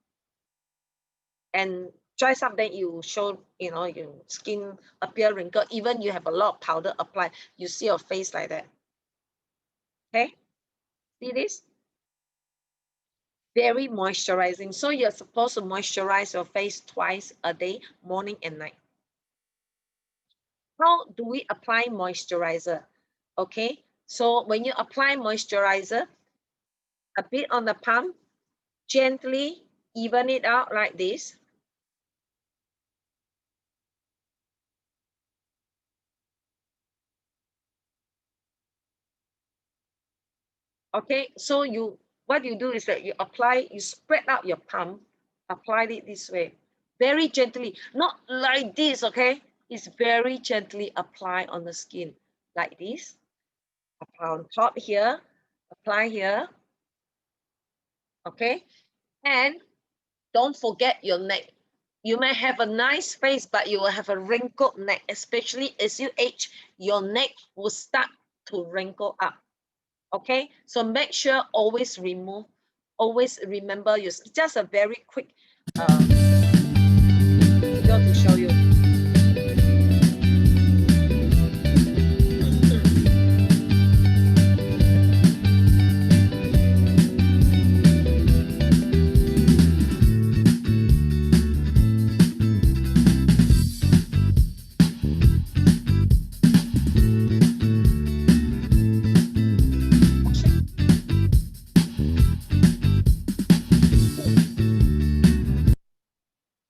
A: And dries up, then you show, your skin appear wrinkled. Even you have a lot of powder applied, you see your face like that. Okay, see this? Very moisturizing. So you're supposed to moisturize your face twice a day, morning and night. How do we apply moisturizer? Okay, so when you apply moisturizer, a bit on the palm, gently even it out like this. Okay, so what you do is that you spread out your palm, apply it this way, very gently, not like this, okay? It's very gently apply on the skin, like this. Apply on top here, apply here, okay? And don't forget your neck. You may have a nice face, but you will have a wrinkled neck, especially as you age, your neck will start to wrinkle up. Okay, so make sure always remember just a very quick video to show you.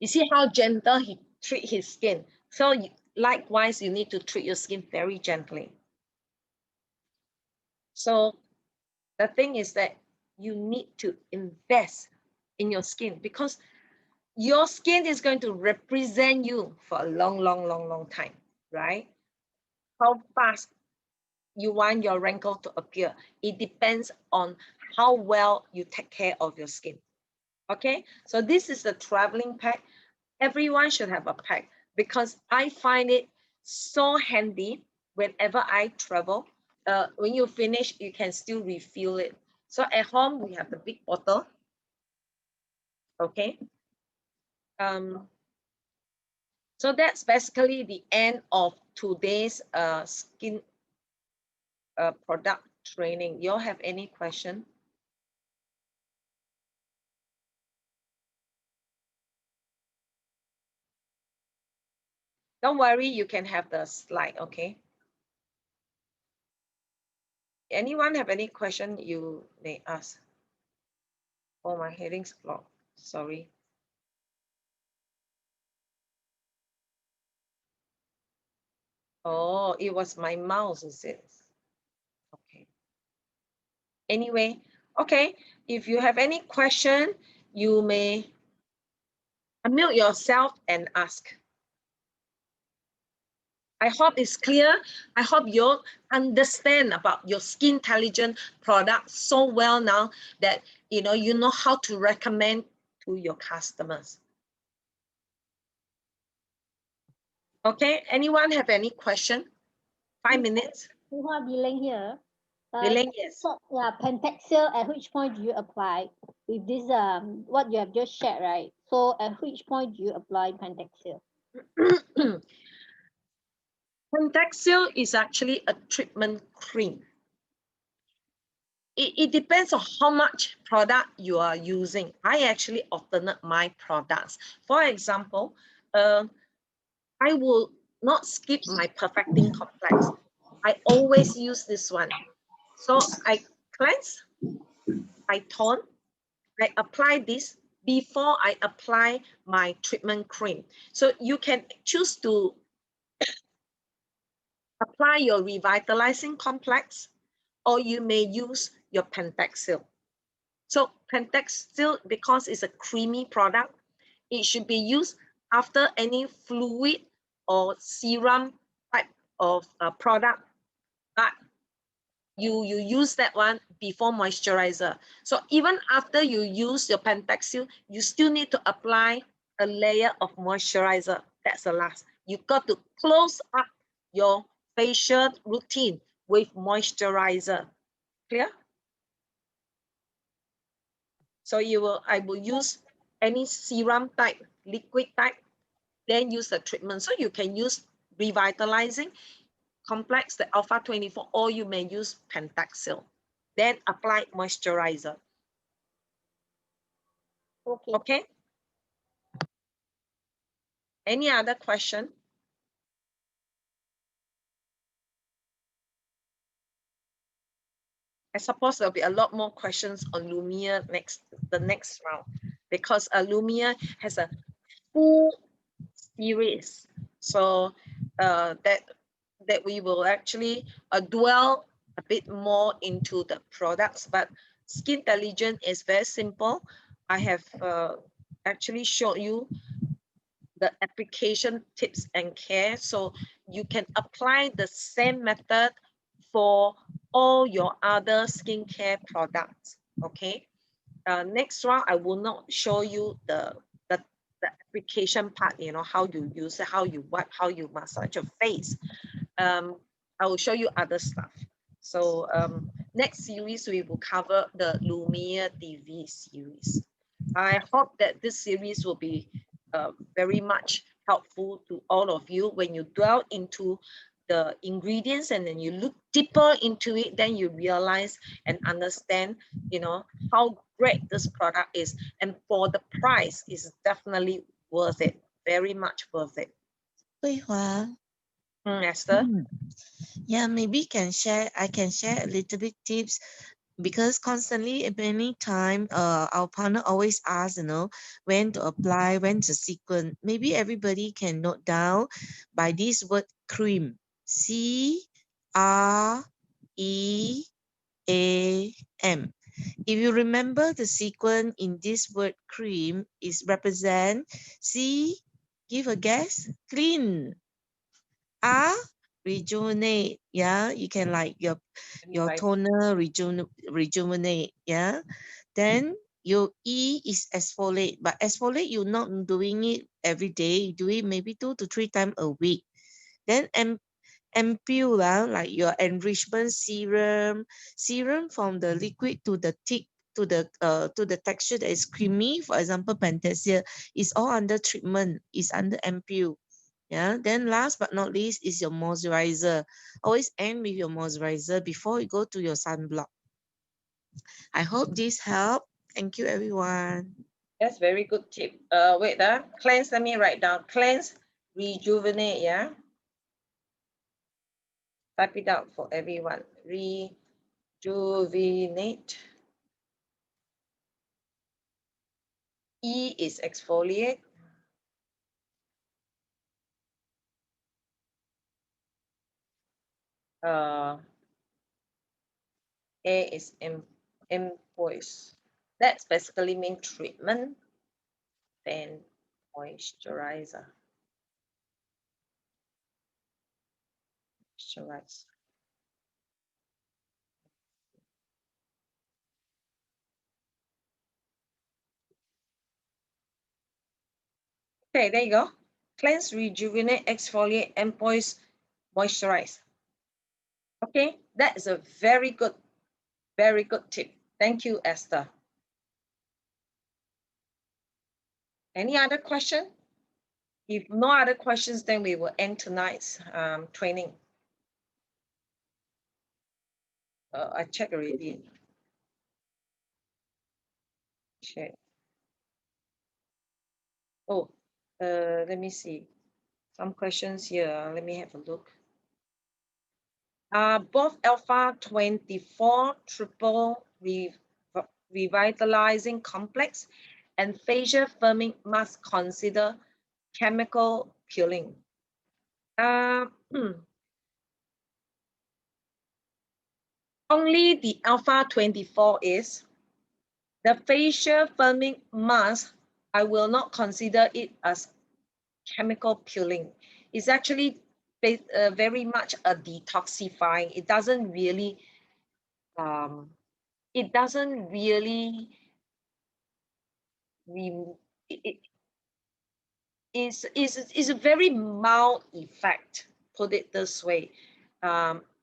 A: You see how gentle he treat his skin. So likewise, you need to treat your skin very gently. So the thing is that you need to invest in your skin because your skin is going to represent you for a long time, right? How fast you want your wrinkle to appear, it depends on how well you take care of your skin. Okay, so this is the traveling pack. Everyone should have a pack because I find it so handy whenever I travel. When you finish, you can still refill it. So at home, we have the big bottle. Okay. So that's basically the end of today's skin product training. You all have any question? Don't worry, you can have the slide, okay? Anyone have any question you may ask? Oh, my heading's blocked. Sorry. Oh, it was my mouse, is it? Okay. Anyway, okay. If you have any question, you may unmute yourself and ask. I hope it's clear. I hope you understand about your Skintelligence product so well now that you know how to recommend to your customers. Okay, anyone have any question? 5 minutes.
B: Billing here.
A: Billing, yes.
B: So, yeah, Pentaxil, at which point do you apply with this, what you have just shared, right? So at which point do you apply Pentaxil?
A: Pentaxil is actually a treatment cream. It depends on how much product you are using. I actually alternate my products. For example, I will not skip my perfecting complex. I always use this one. So I cleanse, I tone, I apply this before I apply my treatment cream. So you can choose to apply your revitalizing complex, or you may use your Pentaxil. So Pentaxil, because it's a creamy product, it should be used after any fluid or serum type of product, but you use that one before moisturizer. So even after you use your Pentaxil, you still need to apply a layer of moisturizer. That's the last. You've got to close up your facial routine with moisturizer. Clear? So I will use any serum type, liquid type, then use the treatment. So you can use revitalizing complex, the alpha 24, or you may use Pentaxil. Then apply moisturizer.
B: Okay.
A: Okay. Any other question? I suppose there'll be a lot more questions on Lumia the next round, because Lumia has a full series. So that we will actually dwell a bit more into the products, but Skintelligence is very simple. I have actually showed you the application tips and care, so you can apply the same method for all your other skincare products. Okay. Next round, I will not show you the application part, you know, how you use it, how you wipe, how you massage your face. I will show you other stuff. So next series, we will cover the Lumia TV series. I hope that this series will be very much helpful to all of you when you dwell into the ingredients and then you look deeper into it, then you realize and understand, you know, how great this product is. And for the price, is definitely worth it, very much worth it. Esther?
C: Yeah, maybe I can share a little bit tips, because constantly many time our partner always asks, when to apply, when to sequence. Maybe everybody can note down by this word cream, CREAM. If you remember the sequence in this word cream is represent C, give a guess, clean. R, rejuvenate. Yeah, you can like your toner rejuvenate. Yeah. Then your E is exfoliate, but exfoliate you're not doing it every day. You do it maybe 2 to 3 times a week. Then ampoule, like your enrichment serum from the liquid to the thick to the texture that is creamy. For example, Pentaxil is all under treatment, is under ampoule. Yeah. Then last but not least is your moisturizer. Always end with your moisturizer before you go to your sunblock. I hope this helped. Thank you, everyone.
A: That's very good tip. Wait, cleanse, let me write down. Cleanse, rejuvenate, yeah? Type it out for everyone. Rejuvenate. E is exfoliate. A is empoise. That's basically mean treatment. Then moisturizer. Moisturize. Okay, there you go. Cleanse, rejuvenate, exfoliate, empoise, moisturize. Okay, that is a very good tip. Thank you, Esther. Any other question? If no other questions, then we will end tonight's training. I checked already. Check. Oh, let me see. Some questions here. Let me have a look. Both alpha 24 triple revitalizing complex and facial firming must consider chemical peeling? Only the alpha 24 is the facial firming mask. I will not consider it as chemical peeling. It's actually very much a detoxifying. It doesn't really it doesn't really it is a very mild effect, put it this way.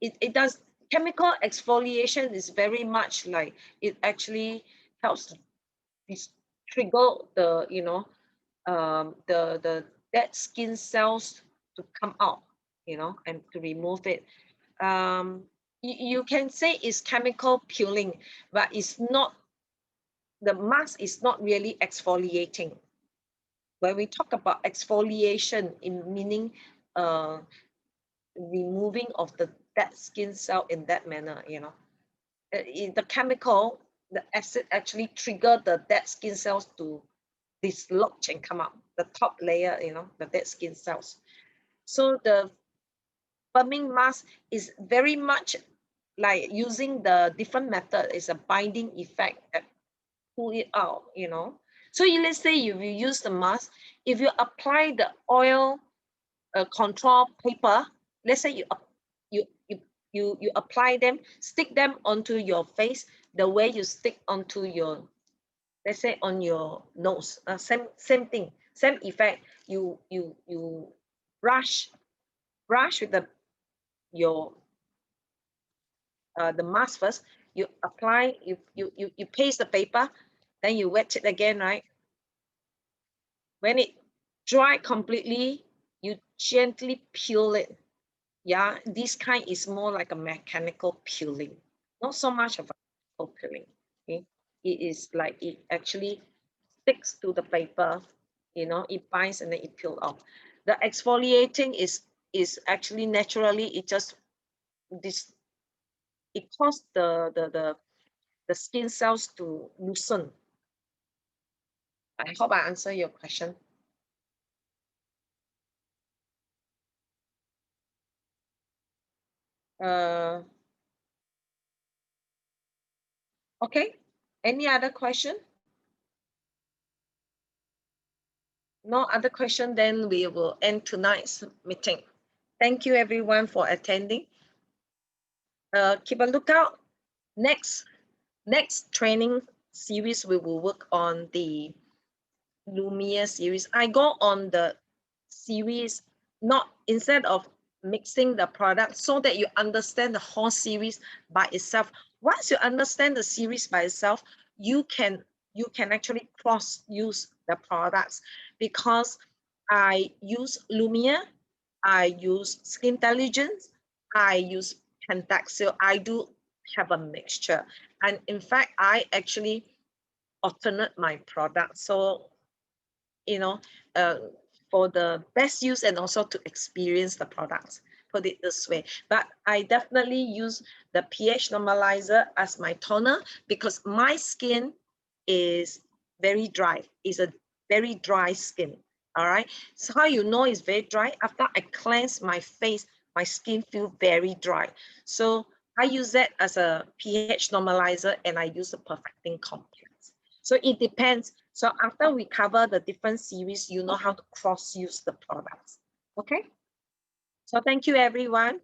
A: It does chemical exfoliation is very much like it actually helps to trigger the the dead skin cells to come out, and to remove it. You can say it's chemical peeling, but it's not. The mask is not really exfoliating. When we talk about exfoliation, in meaning removing of the dead skin cell in that manner, the chemical, the acid actually trigger the dead skin cells to dislodge and come out the top layer, the dead skin cells. So the firming mask is very much like using the different method. Is a binding effect that pull it out, So let's say if you use the mask, if you apply the oil control paper, let's say you apply them, stick them onto your face the way you stick onto your, let's say, on your nose. Same thing, same effect. You brush with your the mask first. You apply, you paste the paper, then you wet it again, right? When it dry completely, you gently peel it. Yeah, this kind is more like a mechanical peeling, not so much of a chemical peeling. Okay, it is like it actually sticks to the paper, it binds and then it peels off. The exfoliating is actually naturally, it just this it causes the skin cells to loosen. I hope I answer your question. Okay, any other question? No other question, then we will end tonight's meeting. Thank you everyone for attending. Keep a lookout. Next training series, we will work on the Lumia series. I go on the series, not instead of mixing the product, so that you understand the whole series by itself. Once you understand the series by itself, you can actually cross use the products, because I use Lumia, I use Skintelligence, I use Pentaxil. I do have a mixture, and in fact, I actually alternate my product. So uh, for the best use and also to experience the products, put it this way. But I definitely use the pH normalizer as my toner, because my skin is very dry. It's a very dry skin. All right. So how you know it's very dry? After I cleanse my face, my skin feel very dry. So I use that as a pH normalizer, and I use a perfecting complex. So it depends. So after we cover the different series, you know how to cross use the products. Okay. So thank you, everyone.